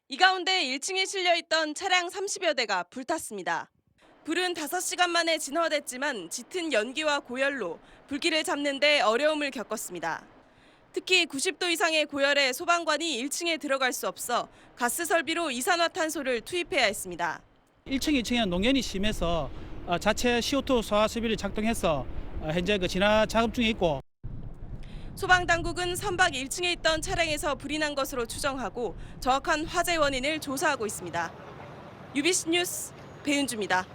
이 가운데 1층에 실려 있던 차량 30여 대가 불탔습니다. 불은 5시간 만에 진화됐지만 짙은 연기와 고열로 불길을 잡는 데 어려움을 겪었습니다. 특히 90도 이상의 고열에 소방관이 1층에 들어갈 수 없어 가스 설비로 이산화탄소를 투입해야 했습니다. 1층, 2층에 농연이 심해서 자체 CO2 소화 설비를 작동해서 현재 그 진화 작업 중에 있고. 소방당국은 선박 1층에 있던 차량에서 불이 난 것으로 추정하고 정확한 화재 원인을 조사하고 있습니다. UBC 뉴스 배윤주입니다.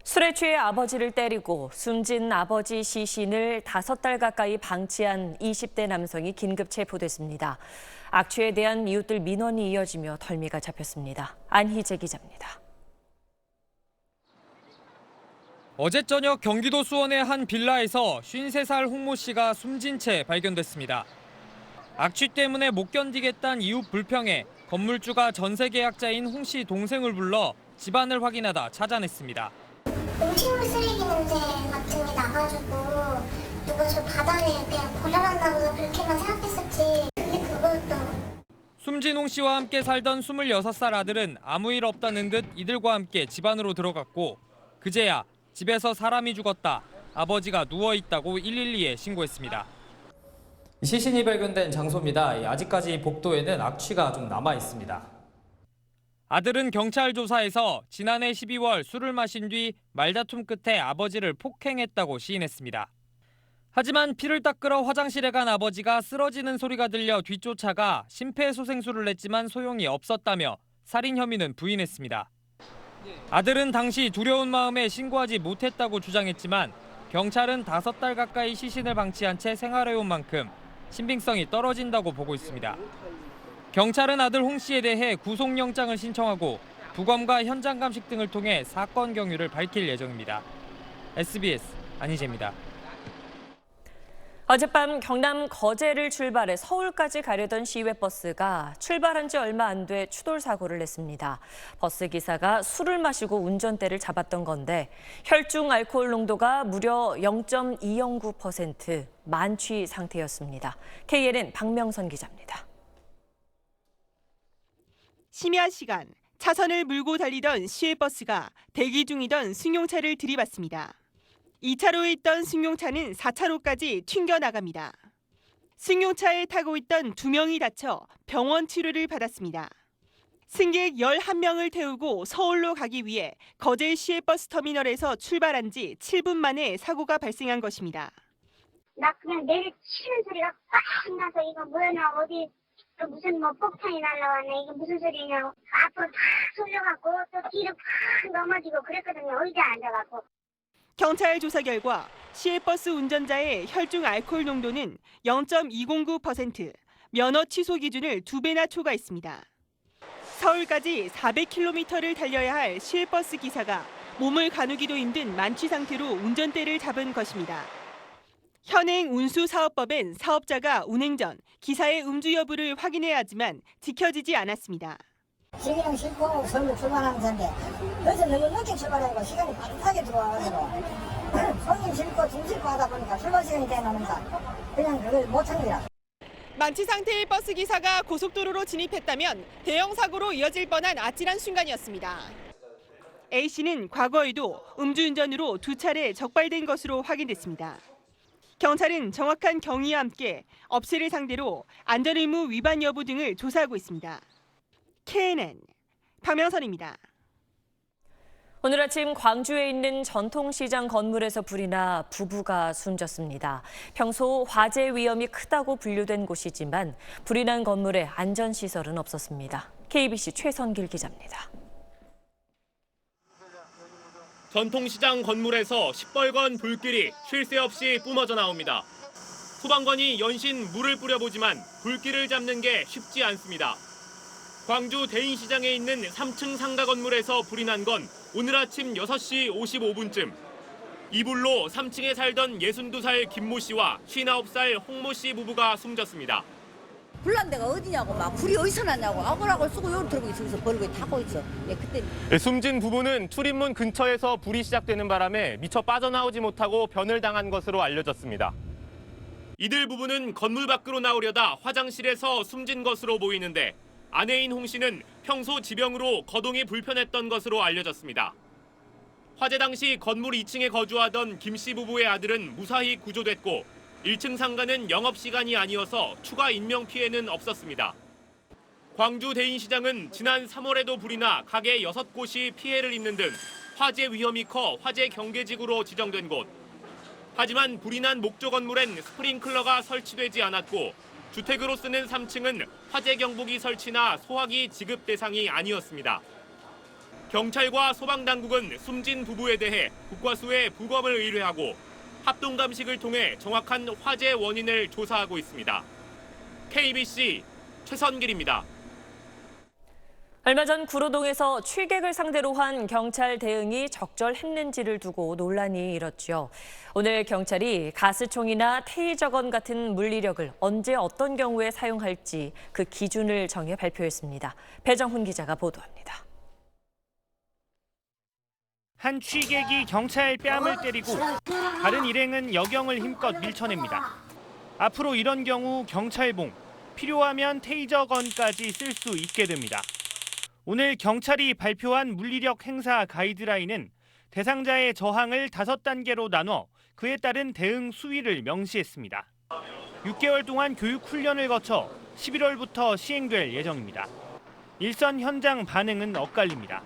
술에 취해 아버지를 때리고 숨진 아버지 시신을 5달 가까이 방치한 20대 남성이 긴급 체포됐습니다. 악취에 대한 이웃들 민원이 이어지며 덜미가 잡혔습니다. 안희재 기자입니다. 어제 저녁 경기도 수원의 한 빌라에서 53살 홍모 씨가 숨진 채 발견됐습니다. 악취 때문에 못 견디겠다는 이웃 불평에 건물주가 전세 계약자인 홍 씨 동생을 불러 집안을 확인하다 찾아냈습니다. 음식물 쓰레기 냄새 같은 게 나가지고 누가 저 바닥에 그냥 버려놨나 그렇게만 생각했었지. 그게 그거였던. 숨진 홍 씨와 함께 살던 26살 아들은 아무 일 없다는 듯 이들과 함께 집 안으로 들어갔고 그제야 집에서 사람이 죽었다. 아버지가 누워있다고 112에 신고했습니다. 시신이 발견된 장소입니다. 아직까지 복도에는 악취가 좀 남아 있습니다. 아들은 경찰 조사에서 지난해 12월 술을 마신 뒤 말다툼 끝에 아버지를 폭행했다고 시인했습니다. 하지만 피를 닦으러 화장실에 간 아버지가 쓰러지는 소리가 들려 뒤쫓아가 심폐소생술을 냈지만 소용이 없었다며 살인 혐의는 부인했습니다. 아들은 당시 두려운 마음에 신고하지 못했다고 주장했지만 경찰은 5달 가까이 시신을 방치한 채 생활해온 만큼 신빙성이 떨어진다고 보고 있습니다. 경찰은 아들 홍 씨에 대해 구속영장을 신청하고 부검과 현장 감식 등을 통해 사건 경위를 밝힐 예정입니다. SBS 안희재입니다. 어젯밤 경남 거제를 출발해 서울까지 가려던 시외버스가 출발한 지 얼마 안 돼 추돌 사고를 냈습니다. 버스 기사가 술을 마시고 운전대를 잡았던 건데 혈중 알코올 농도가 무려 0.209% 만취 상태였습니다. KNN 박명선 기자입니다. 심야 시간 차선을 물고 달리던 시외버스가 대기 중이던 승용차를 들이받습니다. 2차로에 있던 승용차는 4차로까지 튕겨나갑니다. 승용차에 타고 있던 2명이 다쳐 병원 치료를 받았습니다. 승객 11명을 태우고 서울로 가기 위해 거제 시외버스 터미널에서 출발한 지 7분 만에 사고가 발생한 것입니다. 나 그냥 내리치는 소리가 꽉 나서 이거 뭐야 어디 또 무슨 뭐 폭탄이 날라왔네 이게 무슨 소리냐고 앞으로 탁 쏠려갖고 또 뒤로 팍 넘어지고 그랬거든요. 의자에 앉아갖고. 경찰 조사 결과 시외버스 운전자의 혈중 알코올 농도는 0.209%, 면허 취소 기준을 2배나 초과했습니다. 서울까지 400km를 달려야 할 시외버스 기사가 몸을 가누기도 힘든 만취 상태로 운전대를 잡은 것입니다. 현행 운수사업법엔 사업자가 운행 전 기사의 음주 여부를 확인해야 하지만 지켜지지 않았습니다. 시기는 싫고 서울로 출발하는 차인데 그래서 너무 늦게 출발하고 시간이 빠듯하게 들어와가지고 손님 싫고 짐 싫고 하다 보니까 출발 시간이 되니까 그냥 그걸 못 참니다. 만취 상태의 버스 기사가 고속도로로 진입했다면 대형 사고로 이어질 뻔한 아찔한 순간이었습니다. A씨는 과거에도 음주운전으로 2차례 적발된 것으로 확인됐습니다. 경찰은 정확한 경위와 함께 업체를 상대로 안전의무 위반 여부 등을 조사하고 있습니다. KNN 박명선입니다. 오늘 아침 광주에 있는 전통시장 건물에서 불이 나 부부가 숨졌습니다. 평소 화재 위험이 크다고 분류된 곳이지만 불이 난 건물에 안전시설은 없었습니다. KBC 최선길 기자입니다. 전통시장 건물에서 시뻘건 불길이 쉴 새 없이 뿜어져 나옵니다. 소방관이 연신 물을 뿌려보지만 불길을 잡는 게 쉽지 않습니다. 광주 대인시장에 있는 3층 상가 건물에서 불이 난 건 오늘 아침 6시 55분쯤. 이 불로 3층에 살던 62살 김모 씨와 59살 홍모 씨 부부가 숨졌습니다. 불난 데가 어디냐고 막 불이 어디서 났냐고 아고라고 쓰고 요리 들고 저기서 벌고 타고 있어. 예, 그때 숨진 부부는 출입문 근처에서 불이 시작되는 바람에 미처 빠져나오지 못하고 변을 당한 것으로 알려졌습니다. 이들 부부는 건물 밖으로 나오려다 화장실에서 숨진 것으로 보이는데 아내인 홍 씨는 평소 지병으로 거동이 불편했던 것으로 알려졌습니다. 화재 당시 건물 2층에 거주하던 김 씨 부부의 아들은 무사히 구조됐고 1층 상가는 영업시간이 아니어서 추가 인명피해는 없었습니다. 광주 대인시장은 지난 3월에도 불이 나 가게 6곳이 피해를 입는 등 화재 위험이 커 화재 경계지구로 지정된 곳. 하지만 불이 난 목조 건물엔 스프링클러가 설치되지 않았고 주택으로 쓰는 3층은 화재 경보기 설치나 소화기 지급 대상이 아니었습니다. 경찰과 소방당국은 숨진 부부에 대해 국과수에 부검을 의뢰하고 합동 감식을 통해 정확한 화재 원인을 조사하고 있습니다. KBC 최선길입니다. 얼마 전 구로동에서 취객을 상대로 한 경찰 대응이 적절했는지를 두고 논란이 일었죠. 오늘 경찰이 가스총이나 테이저건 같은 물리력을 언제 어떤 경우에 사용할지 그 기준을 정해 발표했습니다. 배정훈 기자가 보도합니다. 한 취객이 경찰 뺨을 때리고 다른 일행은 여경을 힘껏 밀쳐냅니다. 앞으로 이런 경우 경찰봉, 필요하면 테이저건까지 쓸 수 있게 됩니다. 오늘 경찰이 발표한 물리력 행사 가이드라인은 대상자의 저항을 5단계로 나눠 그에 따른 대응 수위를 명시했습니다. 6개월 동안 교육 훈련을 거쳐 11월부터 시행될 예정입니다. 일선 현장 반응은 엇갈립니다.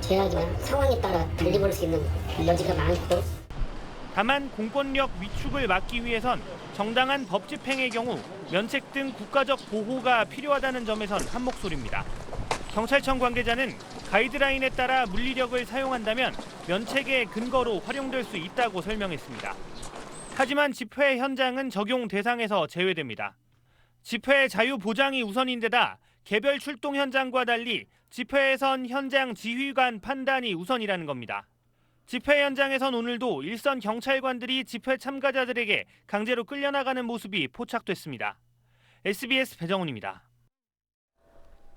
제하지만 상황에 따라 달리 볼 수 있는 여지가 많고 다만 공권력 위축을 막기 위해선 정당한 법 집행의 경우 면책 등 국가적 보호가 필요하다는 점에선 한 목소리입니다. 경찰청 관계자는 가이드라인에 따라 물리력을 사용한다면 면책의 근거로 활용될 수 있다고 설명했습니다. 하지만 집회 현장은 적용 대상에서 제외됩니다. 집회 자유 보장이 우선인데다 개별 출동 현장과 달리 집회에선 현장 지휘관 판단이 우선이라는 겁니다. 집회 현장에선 오늘도 일선 경찰관들이 집회 참가자들에게 강제로 끌려나가는 모습이 포착됐습니다. SBS 배정훈입니다.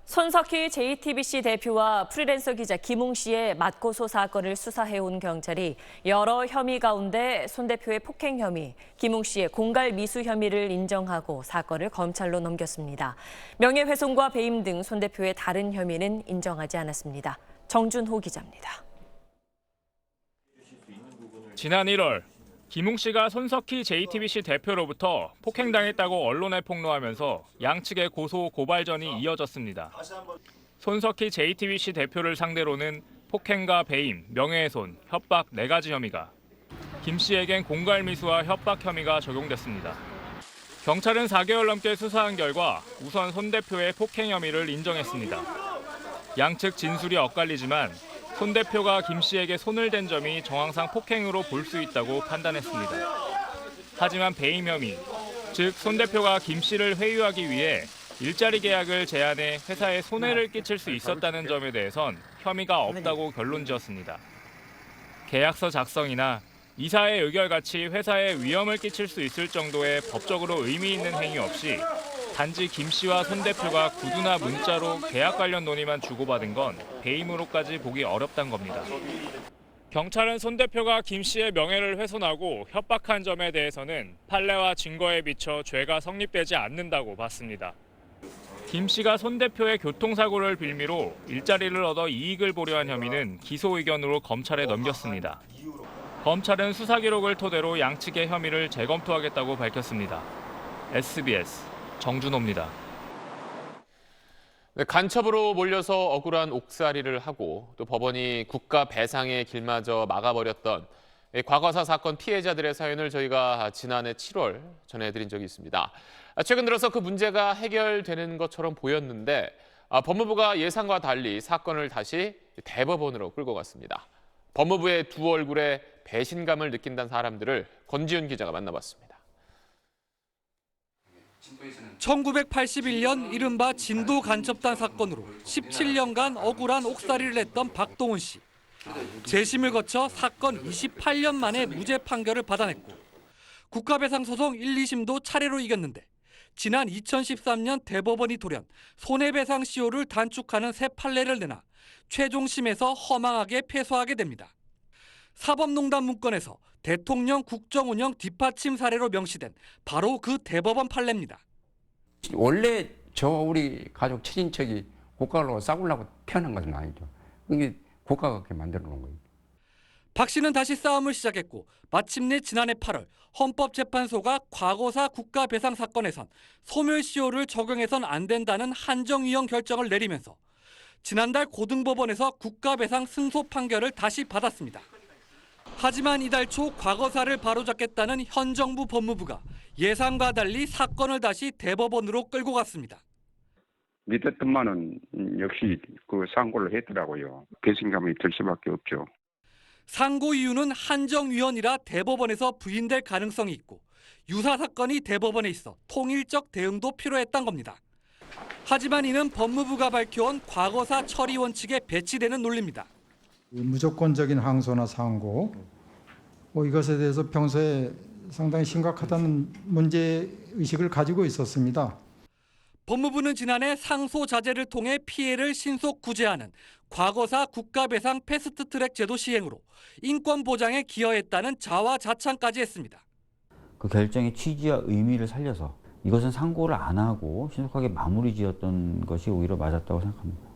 손석희 JTBC 대표와 프리랜서 기자 김웅 씨의 맞고소 사건을 수사해온 경찰이 여러 혐의 가운데 손 대표의 폭행 혐의, 김웅 씨의 공갈 미수 혐의를 인정하고 사건을 검찰로 넘겼습니다. 명예훼손과 배임 등 손 대표의 다른 혐의는 인정하지 않았습니다. 정준호 기자입니다. 지난 1월 김웅 씨가 손석희 JTBC 대표로부터 폭행당했다고 언론에 폭로하면서 양측의 고소 고발전이 이어졌습니다. 손석희 JTBC 대표를 상대로는 폭행과 배임, 명예훼손, 협박 4가지 혐의가, 김 씨에겐 공갈미수와 협박 혐의가 적용됐습니다. 경찰은 4개월 넘게 수사한 결과 우선 손 대표의 폭행 혐의를 인정했습니다. 양측 진술이 엇갈리지만 손 대표가 김 씨에게 손을 댄 점이 정황상 폭행으로 볼 수 있다고 판단했습니다. 하지만 배임 혐의, 즉 손 대표가 김 씨를 회유하기 위해 일자리 계약을 제안해 회사에 손해를 끼칠 수 있었다는 점에 대해선 혐의가 없다고 결론지었습니다. 계약서 작성이나 이사의 의결같이 회사에 위험을 끼칠 수 있을 정도의 법적으로 의미 있는 행위 없이 단지 김 씨와 손 대표가 구두나 문자로 계약 관련 논의만 주고받은 건 배임으로까지 보기 어렵단 겁니다. 경찰은 손 대표가 김 씨의 명예를 훼손하고 협박한 점에 대해서는 판례와 증거에 비춰 죄가 성립되지 않는다고 봤습니다. 김 씨가 손 대표의 교통사고를 빌미로 일자리를 얻어 이익을 보려 한 혐의는 기소 의견으로 검찰에 넘겼습니다. 검찰은 수사 기록을 토대로 양측의 혐의를 재검토하겠다고 밝혔습니다. SBS 정준호입니다. 네, 간첩으로 몰려서 억울한 옥살이를 하고 또 법원이 국가 배상의 길마저 막아버렸던 과거사 사건 피해자들의 사연을 저희가 지난해 7월 전해드린 적이 있습니다. 최근 들어서 그 문제가 해결되는 것처럼 보였는데 법무부가 예상과 달리 사건을 다시 대법원으로 끌고 갔습니다. 법무부의 두 얼굴에 배신감을 느낀다는 사람들을 권지윤 기자가 만나봤습니다. 1981년 이른바 진도 간첩단 사건으로 17년간 억울한 옥살이를 했던 박동훈 씨. 재심을 거쳐 사건 28년 만에 무죄 판결을 받아냈고 국가배상소송 1, 2심도 차례로 이겼는데 지난 2013년 대법원이 돌연 손해배상 시효를 단축하는 새 판례를 내놔 최종심에서 허망하게 패소하게 됩니다. 사법농단 문건에서 대통령 국정운영 뒷받침 사례로 명시된 바로 그 대법원 판례입니다. 원래 우리 가족 친인척이 국가로 싸우려고 태어난 것은 아니죠. 이게 국가가 그렇게 만들어 놓은 거예요. 박 씨는 다시 싸움을 시작했고 마침내 지난해 8월 헌법재판소가 과거사 국가배상 사건에선 소멸시효를 적용해선 안 된다는 한정유형 결정을 내리면서 지난달 고등법원에서 국가배상 승소 판결을 다시 받았습니다. 하지만 이달 초 과거사를 바로잡겠다는 현 정부 법무부가 예상과 달리 사건을 다시 대법원으로 끌고 갔습니다. 믿었더만은 역시 그 상고를 했더라고요. 배신감이 들 수밖에 없죠. 상고 이유는 한정위원이라 대법원에서 부인될 가능성이 있고 유사 사건이 대법원에 있어 통일적 대응도 필요했던 겁니다. 하지만 이는 법무부가 밝혀온 과거사 처리 원칙에 배치되는 논리입니다. 무조건적인 항소나 상고 이것에 대해서 평소에 상당히 심각하다는 문제의식을 가지고 있었습니다. 법무부는 지난해 상소 자제를 통해 피해를 신속 구제하는 과거사 국가배상 패스트트랙 제도 시행으로 인권 보장에 기여했다는 자화자찬까지 했습니다. 그 결정의 취지와 의미를 살려서 이것은 상고를 안 하고 신속하게 마무리 지었던 것이 오히려 맞았다고 생각합니다.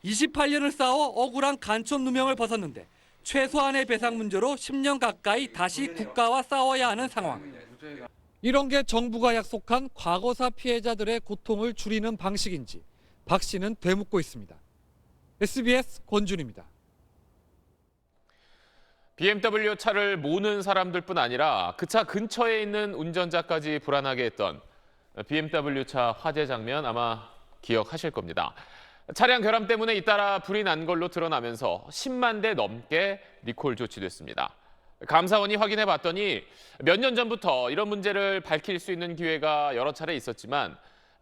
28년을 쌓아 억울한 간첩 누명을 벗었는데 최소한의 배상 문제로 10년 가까이 다시 국가와 싸워야 하는 상황. 이런 게 정부가 약속한 과거사 피해자들의 고통을 줄이는 방식인지 박 씨는 되묻고 있습니다. SBS 권준입니다. BMW 차를 모는 사람들뿐 아니라 그 차 근처에 있는 운전자까지 불안하게 했던 BMW 차 화재 장면 아마 기억하실 겁니다. 차량 결함 때문에 잇따라 불이 난 걸로 드러나면서 10만 대 넘게 리콜 조치됐습니다. 감사원이 확인해 봤더니 몇 년 전부터 이런 문제를 밝힐 수 있는 기회가 여러 차례 있었지만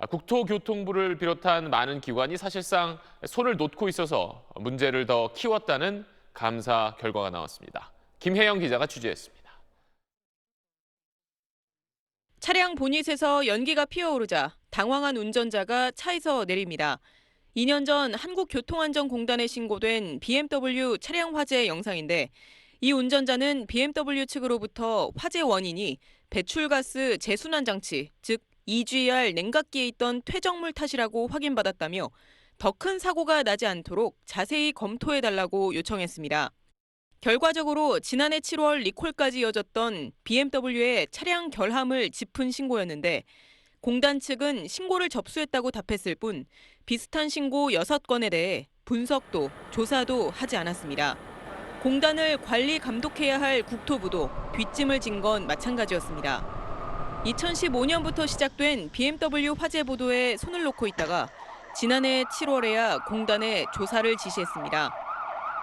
국토교통부를 비롯한 많은 기관이 사실상 손을 놓고 있어서 문제를 더 키웠다는 감사 결과가 나왔습니다. 김혜영 기자가 취재했습니다. 차량 보닛에서 연기가 피어오르자 당황한 운전자가 차에서 내립니다. 2년 전 한국교통안전공단에 신고된 BMW 차량 화재 영상인데 이 운전자는 BMW 측으로부터 화재 원인이 배출가스 재순환 장치, 즉 EGR 냉각기에 있던 퇴적물 탓이라고 확인받았다며 더 큰 사고가 나지 않도록 자세히 검토해달라고 요청했습니다. 결과적으로 지난해 7월 리콜까지 이어졌던 BMW의 차량 결함을 짚은 신고였는데 공단 측은 신고를 접수했다고 답했을 뿐 비슷한 신고 6건에 대해 분석도 조사도 하지 않았습니다. 공단을 관리 감독해야 할 국토부도 뒷짐을 진 건 마찬가지였습니다. 2015년부터 시작된 BMW 화재 보도에 손을 놓고 있다가 지난해 7월에야 공단에 조사를 지시했습니다.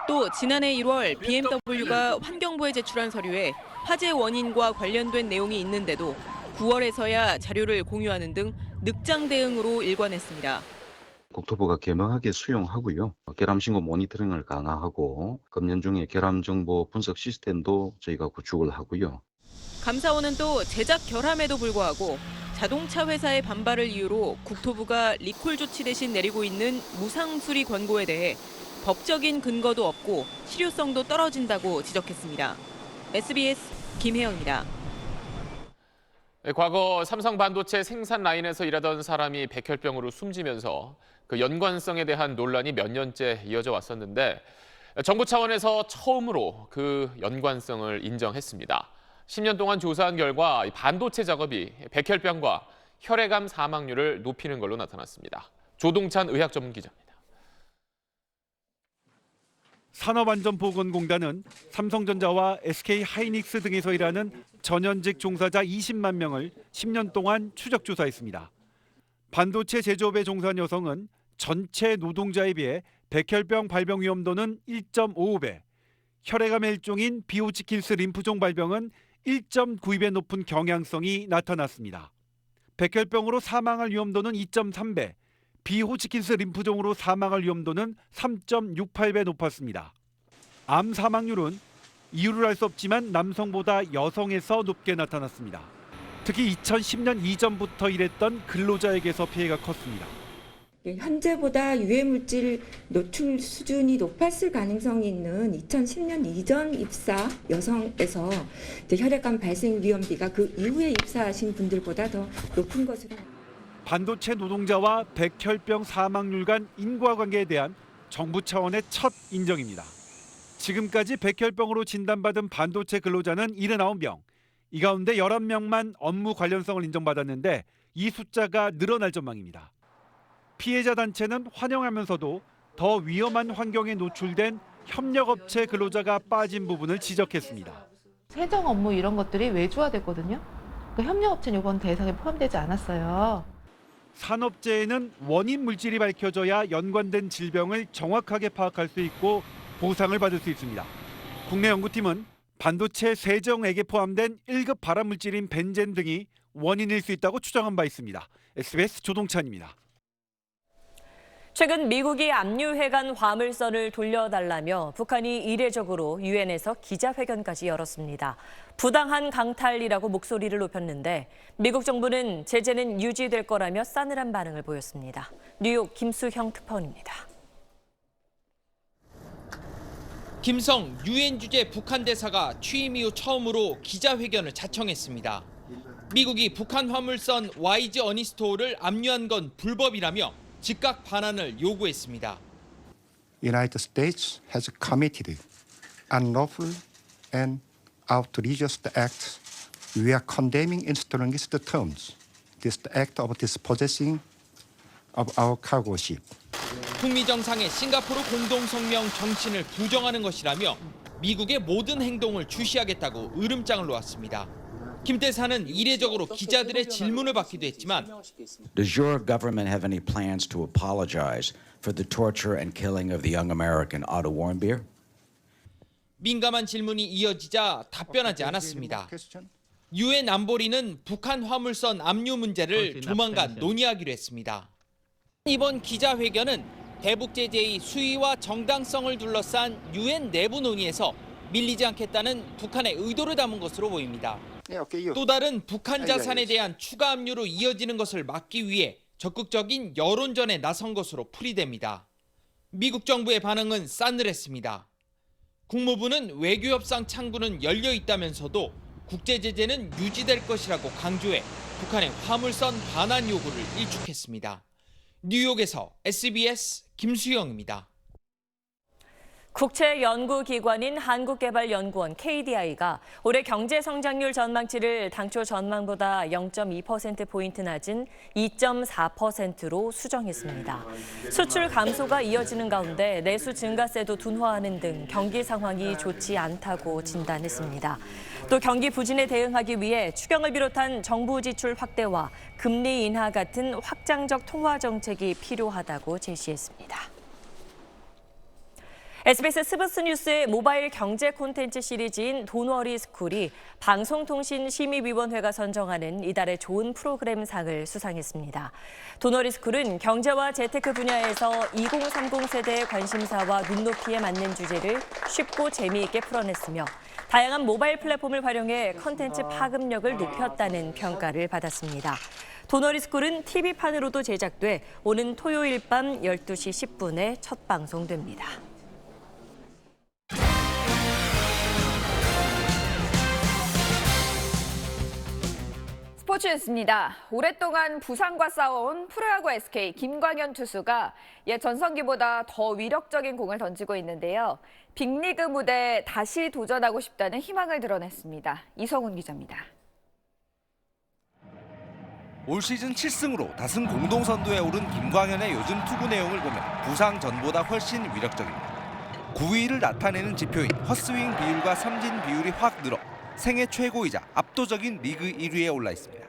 또 지난해 1월 BMW가 환경부에 제출한 서류에 화재 원인과 관련된 내용이 있는데도 9월에서야 자료를 공유하는 등 늑장 대응으로 일관했습니다. 국토부가 개명하게 수용하고요. 결함 신고 모니터링을 강화하고 금년 중에 결함 정보 분석 시스템도 저희가 구축을 하고요. 감사원은 또 제작 결함에도 불구하고 자동차 회사의 반발을 이유로 국토부가 리콜 조치 대신 내리고 있는 무상 수리 권고에 대해 법적인 근거도 없고 실효성도 떨어진다고 지적했습니다. SBS 김혜영입니다. 과거 삼성 반도체 생산 라인에서 일하던 사람이 백혈병으로 숨지면서 그 연관성에 대한 논란이 몇 년째 이어져 왔었는데 정부 차원에서 처음으로 그 연관성을 인정했습니다. 10년 동안 조사한 결과 반도체 작업이 백혈병과 혈액암 사망률을 높이는 걸로 나타났습니다. 조동찬 의학 전문 기자입니다. 산업안전보건공단은 삼성전자와 SK하이닉스 등에서 일하는 전현직 종사자 20만 명을 10년 동안 추적 조사했습니다. 반도체 제조업에 종사한 여성은 전체 노동자에 비해 백혈병 발병 위험도는 1.55배, 혈액암의 일종인 비호치킨스 림프종 발병은 1.92배 높은 경향성이 나타났습니다. 백혈병으로 사망할 위험도는 2.3배, 비호치킨스 림프종으로 사망할 위험도는 3.68배 높았습니다. 암 사망률은 이유를 알 수 없지만 남성보다 여성에서 높게 나타났습니다. 특히 2010년 이전부터 일했던 근로자에게서 피해가 컸습니다. 현재보다 유해물질 노출 수준이 높았을 가능성이 있는 2010년 이전 입사 여성에서 혈액암 발생 위험비가 그 이후에 입사하신 분들보다 더 높은 것으로. 반도체 노동자와 백혈병 사망률 간 인과관계에 대한 정부 차원의 첫 인정입니다. 지금까지 백혈병으로 진단받은 반도체 근로자는 79명, 이 가운데 11명만 업무 관련성을 인정받았는데 이 숫자가 늘어날 전망입니다. 피해자 단체는 환영하면서도 더 위험한 환경에 노출된 협력업체 근로자가 빠진 부분을 지적했습니다. 세정 업무 이런 것들이 외주화됐거든요. 그 협력업체는 이번 대상에 포함되지 않았어요. 산업재해는 원인 물질이 밝혀져야 연관된 질병을 정확하게 파악할 수 있고 보상을 받을 수 있습니다. 국내 연구팀은 반도체 세정액에 포함된 1급 발암물질인 벤젠 등이 원인일 수 있다고 추정한 바 있습니다. SBS 조동찬입니다. 최근 미국이 압류해간 화물선을 돌려달라며 북한이 이례적으로 유엔에서 기자회견까지 열었습니다. 부당한 강탈이라고 목소리를 높였는데 미국 정부는 제재는 유지될 거라며 싸늘한 반응을 보였습니다. 뉴욕 김수형 특파원입니다. 김성 유엔 주재 북한 대사가 취임 이후 처음으로 기자회견을 자청했습니다. 미국이 북한 화물선 YG 어니스토어를 압류한 건 불법이라며 즉각 반환을 요구했습니다. United States has committed unlawful and outrageous acts. We are condemning in strongest terms this act of dispossessing of our cargo ship. 북미 정상의 싱가포르 공동 성명 정신을 부정하는 것이라며 미국의 모든 행동을 주시하겠다고 으름장을 놓았습니다. 김 대사는 이례적으로 기자들의 질문을 받기도 했지만 Does your government have any plans to apologize for the torture and killing of the young American Otto Warmbier? 민감한 질문이 이어지자 답변하지 않았습니다. 유엔 안보리는 북한 화물선 압류 문제를 조만간 논의하기로 했습니다. 이번 기자회견은 대북 제재의 수위와 정당성을 둘러싼 유엔 내부 논의에서 밀리지 않겠다는 북한의 의도를 담은 것으로 보입니다. 또 다른 북한 자산에 대한 추가 압류로 이어지는 것을 막기 위해 적극적인 여론전에 나선 것으로 풀이됩니다. 미국 정부의 반응은 싸늘했습니다. 국무부는 외교협상 창구는 열려 있다면서도 국제 제재는 유지될 것이라고 강조해 북한의 화물선 반환 요구를 일축했습니다. 뉴욕에서 SBS 김수영입니다. 국제연구기관인 한국개발연구원 KDI가 올해 경제성장률 전망치를 당초 전망보다 0.2%포인트 낮은 2.4%로 수정했습니다. 수출 감소가 이어지는 가운데 내수 증가세도 둔화하는 등 경기 상황이 좋지 않다고 진단했습니다. 또 경기 부진에 대응하기 위해 추경을 비롯한 정부 지출 확대와 금리 인하 같은 확장적 통화 정책이 필요하다고 제시했습니다. SBS 스브스 뉴스의 모바일 경제 콘텐츠 시리즈인 돈워리 스쿨이 방송통신심의위원회가 선정하는 이달의 좋은 프로그램상을 수상했습니다. 돈워리 스쿨은 경제와 재테크 분야에서 2030 세대의 관심사와 눈높이에 맞는 주제를 쉽고 재미있게 풀어냈으며 다양한 모바일 플랫폼을 활용해 콘텐츠 파급력을 높였다는 평가를 받았습니다. 돈워리 스쿨은 TV판으로도 제작돼 오는 토요일 밤 12시 10분에 첫 방송됩니다. 스포츠 뉴스입니다. 오랫동안 부상과 싸워온 프로야구 SK 김광현 투수가 옛 전성기보다 더 위력적인 공을 던지고 있는데요. 빅리그 무대에 다시 도전하고 싶다는 희망을 드러냈습니다. 이성훈 기자입니다. 올 시즌 7승으로 다승 공동 선두에 오른 김광현의 요즘 투구 내용을 보면 부상 전보다 훨씬 위력적입니다. 9위를 나타내는 지표인 헛스윙 비율과 삼진 비율이 확 늘어 생애 최고이자 압도적인 리그 1위에 올라 있습니다.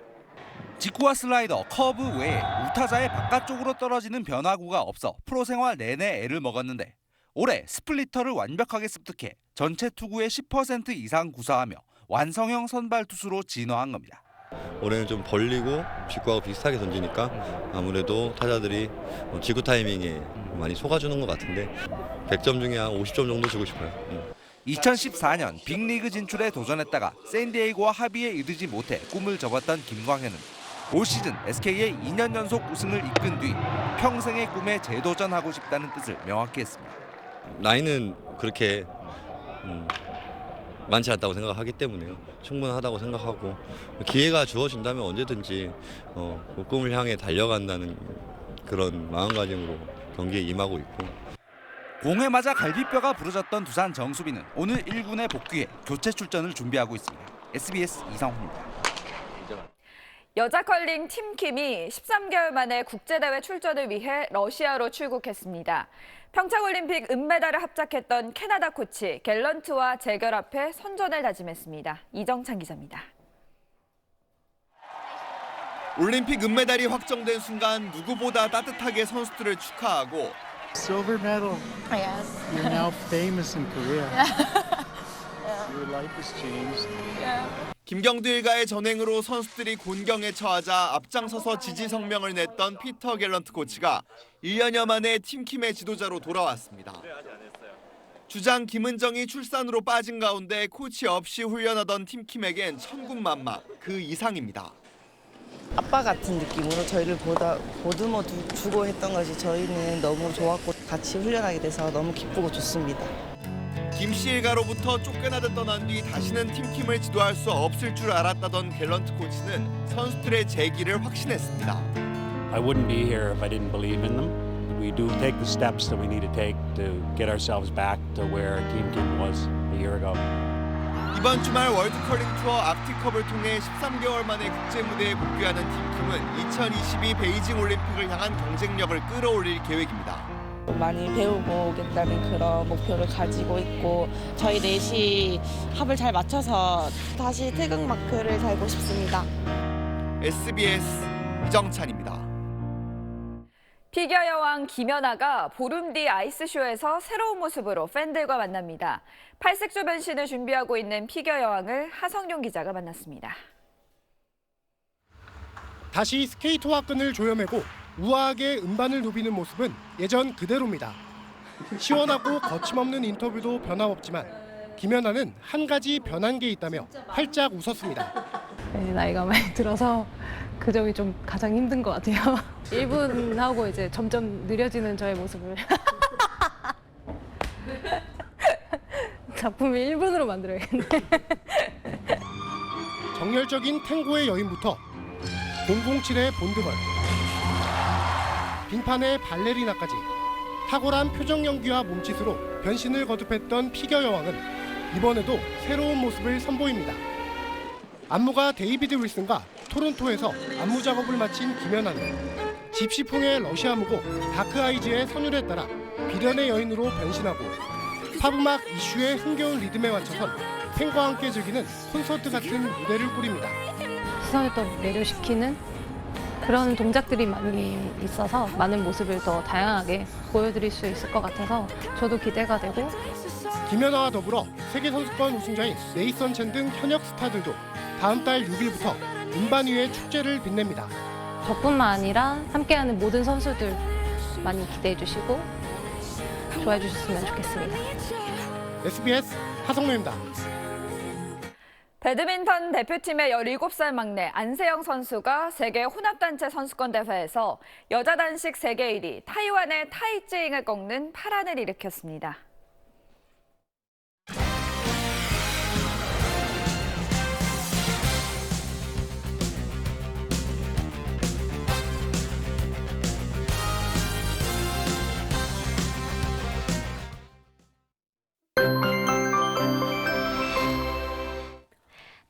직구와 슬라이더, 커브 외에 우타자의 바깥쪽으로 떨어지는 변화구가 없어 프로 생활 내내 애를 먹었는데 올해 스플리터를 완벽하게 습득해 전체 투구의 10% 이상 구사하며 완성형 선발 투수로 진화한 겁니다. 올해는 좀 벌리고 직구하고 비슷하게 던지니까 아무래도 타자들이 직구 타이밍에 많이 속아주는 것 같은데 100점 중에 한 50점 정도 주고 싶어요. 2014년 빅리그 진출에 도전했다가 샌디에이고와 합의에 이르지 못해 꿈을 접었던 김광현은 올 시즌 SK의 2년 연속 우승을 이끈 뒤 평생의 꿈에 재도전하고 싶다는 뜻을 명확히 했습니다. 나이는 그렇게 많지 않다고 생각하기 때문에요. 충분하다고 생각하고 기회가 주어진다면 언제든지 그 꿈을 향해 달려간다는 그런 마음가짐으로 경기에 임하고 있고. 공에 맞아 갈비뼈가 부러졌던 두산 정수빈은 오늘 1군에 복귀해 교체 출전을 준비하고 있습니다. SBS 이상호입니다. 여자 컬링 팀킴이 13개월 만에 국제대회 출전을 위해 러시아로 출국했습니다. 평창올림픽 은메달을 합작했던 캐나다 코치 갤런트와 재결합해 선전을 다짐했습니다. 이정찬 기자입니다. 올림픽 은메달이 확정된 순간 누구보다 따뜻하게 선수들을 축하하고 Silver medal. Yes. You're now famous in Korea. Your life has changed. 김경두 일가의 전행으로 선수들이 곤경에 처하자 앞장서서 지지 성명을 냈던 피터 갤런트 코치가 1년여 만에 팀킴의 지도자로 돌아왔습니다. 주장 김은정이 출산으로 빠진 가운데 코치 없이 훈련하던 팀킴에겐 천군만마 그 이상입니다. 아빠 같은 느낌으로 저희를 보듬어 주고 했던 것이 저희는 너무 좋았고 같이 훈련하게 돼서 너무 기쁘고 좋습니다. 김씨 일가로부터 쫓겨나듯 떠난 뒤 다시는 팀킴을 지도할 수 없을 줄 알았다던 갤런트 코치는 선수들의 재기를 확신했습니다. I wouldn't be here if I didn't believe in them. We do take the steps that we need to take to get ourselves back to where Team Kim was a year ago. 이번 주말 월드컬링 투어 아크티컵을 통해 13개월 만에 국제 무대에 복귀하는 팀킴은 2022 베이징 올림픽을 향한 경쟁력을 끌어올릴 계획입니다. 많이 배우고 오겠다는 그런 목표를 가지고 있고 저희 넷이 합을 잘 맞춰서 다시 태극 마크를 달고 싶습니다. SBS 이정찬입니다. 피겨 여왕 김연아가 보름 뒤 아이스쇼에서 새로운 모습으로 팬들과 만납니다. 팔색조 변신을 준비하고 있는 피겨 여왕을 하성룡 기자가 만났습니다. 다시 스케이트와 끈을 조여매고 우아하게 음반을 누비는 모습은 예전 그대로입니다. 시원하고 거침없는 인터뷰도 변함없지만 김연아는 한 가지 변한 게 있다며 활짝 웃었습니다. 네, 나이가 많이 들어서 그 점이 좀 가장 힘든 것 같아요. 1분 하고 이제 점점 느려지는 저의 모습을 작품을 1분으로 만들어야겠네. 정열적인 탱고의 여인부터 007의 본드걸, 빙판의 발레리나까지 탁월한 표정 연기와 몸짓으로 변신을 거듭했던 피겨 여왕은 이번에도 새로운 모습을 선보입니다. 안무가 데이비드 윌슨과 토론토에서 안무 작업을 마친 김연아는 집시풍의 러시아무고 다크 아이즈의 선율에 따라 비련의 여인으로 변신하고 팝음악 이슈의 흥겨운 리듬에 맞춰선 팬과 함께 즐기는 콘서트 같은 무대를 꾸립니다. 시선을 또 매료시키는 그런 동작들이 많이 있어서 많은 모습을 더 다양하게 보여드릴 수 있을 것 같아서 저도 기대가 되고, 김연아와 더불어 세계선수권 우승자인 네이선 첸 등 현역 스타들도 다음 달 6일부터 음반 위의 축제를 빛냅니다. 저뿐만 아니라 함께하는 모든 선수들 많이 기대해 주시고 좋아해 주셨으면 좋겠습니다. SBS 하성룡입니다. 배드민턴 대표팀의 17살 막내 안세영 선수가 세계 혼합단체 선수권 대회에서 여자 단식 세계 1위 타이완의 타이징을 꺾는 파란을 일으켰습니다.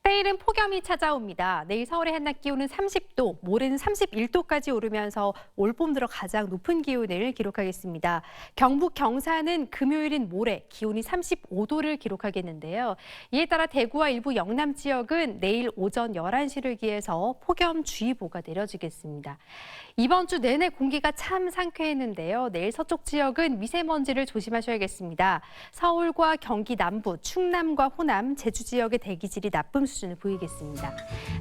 내일은 폭염이 찾아옵니다. 내일 서울의 한낮 기온은 30도, 모레는 31도까지 오르면서 올 봄 들어 가장 높은 기온을 기록하겠습니다. 경북 경산은 금요일인 모레 기온이 35도를 기록하겠는데요. 이에 따라 대구와 일부 영남 지역은 내일 오전 11시를 기해서 폭염주의보가 내려지겠습니다. 이번 주 내내 공기가 참 상쾌했는데요. 내일 서쪽 지역은 미세먼지를 조심하셔야겠습니다. 서울과 경기 남부, 충남과 호남, 제주 지역의 대기질이 나쁨 수준을 보이겠습니다.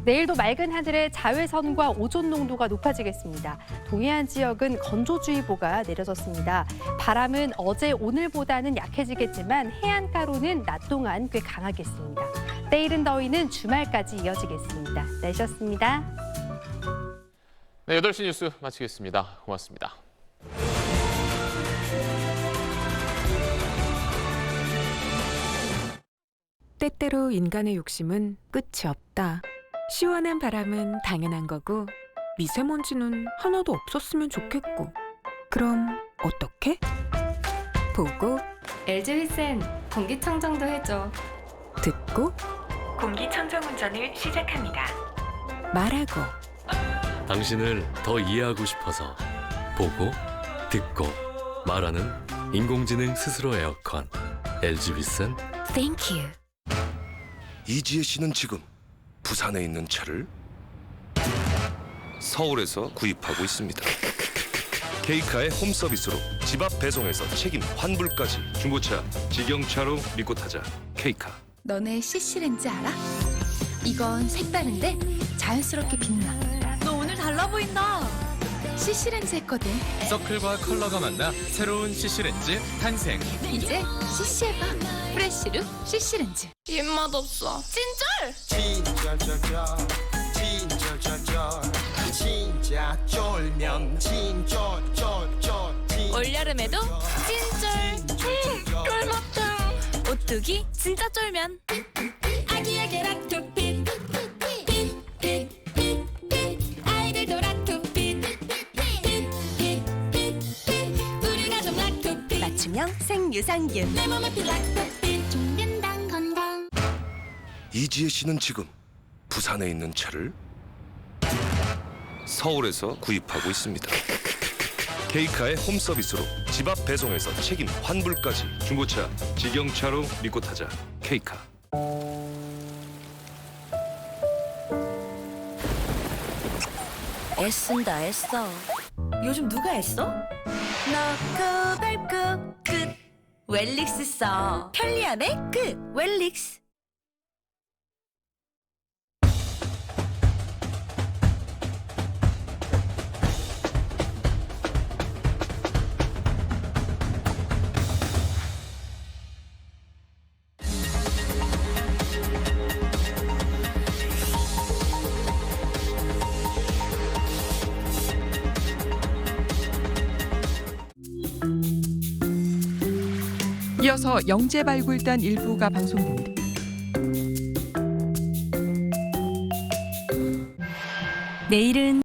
내일도 맑은 하늘에 자외선과 오존 농도가 높아지겠습니다. 동해안 지역은 건조주의보가 내려졌습니다. 바람은 어제 오늘보다는 약해지겠지만 해안가로는 낮 동안 꽤 강하겠습니다. 내일은 더위는 주말까지 이어지겠습니다. 날씨였습니다. 네, 8시 뉴스 마치겠습니다. 고맙습니다. 때때로 인간의 욕심은 끝이 없다. 시원한 바람은 당연한 거고 미세먼지는 하나도 없었으면 좋겠고. 그럼 어떻게? 보고 LG 휘센 공기청정도 해줘. 듣고 공기청정 운전을 시작합니다. 말하고 당신을 더 이해하고 싶어서 보고 듣고 말하는 인공지능 스스로 에어컨 LG 휘센. Thank you. 이지혜 씨는 지금 부산에 있는 차를 서울에서 구입하고 있습니다. 케이카의 홈서비스로 집 앞 배송에서 책임 환불까지 중고차, 직영차로 믿고 타자 케이카. 너네 CC렌즈 알아? 이건 색다른데 자연스럽게 빛나. 너 오늘 달라 보인다. CC렌즈 했거든. 서클과 컬러가 만나 새로운 CC렌즈 탄생. 이제 CC해봐. 프레쉬루 CC렌즈. 입맛 없어. 진짜 쫄면 올여름에도 찐쫄. 쫄맛탱. 오뚜기 진짜 쫄면. 아기에게 락토핏. 아이들도 락토핏. 우리 가족 락토핏. 맞춤형 생유산균. 내 몸에 피 락토핏. 종근당 건강. 이지혜 씨는 지금 부산에 있는 차를 서울에서 구입하고 있습니다. 케이카의 홈서비스로 집 앞 배송에서 책임 환불까지 중고차, 직영차로 믿고 타자 케이카. 애쓴다 애써. 요즘 누가 애써? 넣고 밟고 끝. 웰릭스 써. 편리함의 끝. 웰릭스. 이어서 영재 발굴단 일부가 방송됩니다. 내일은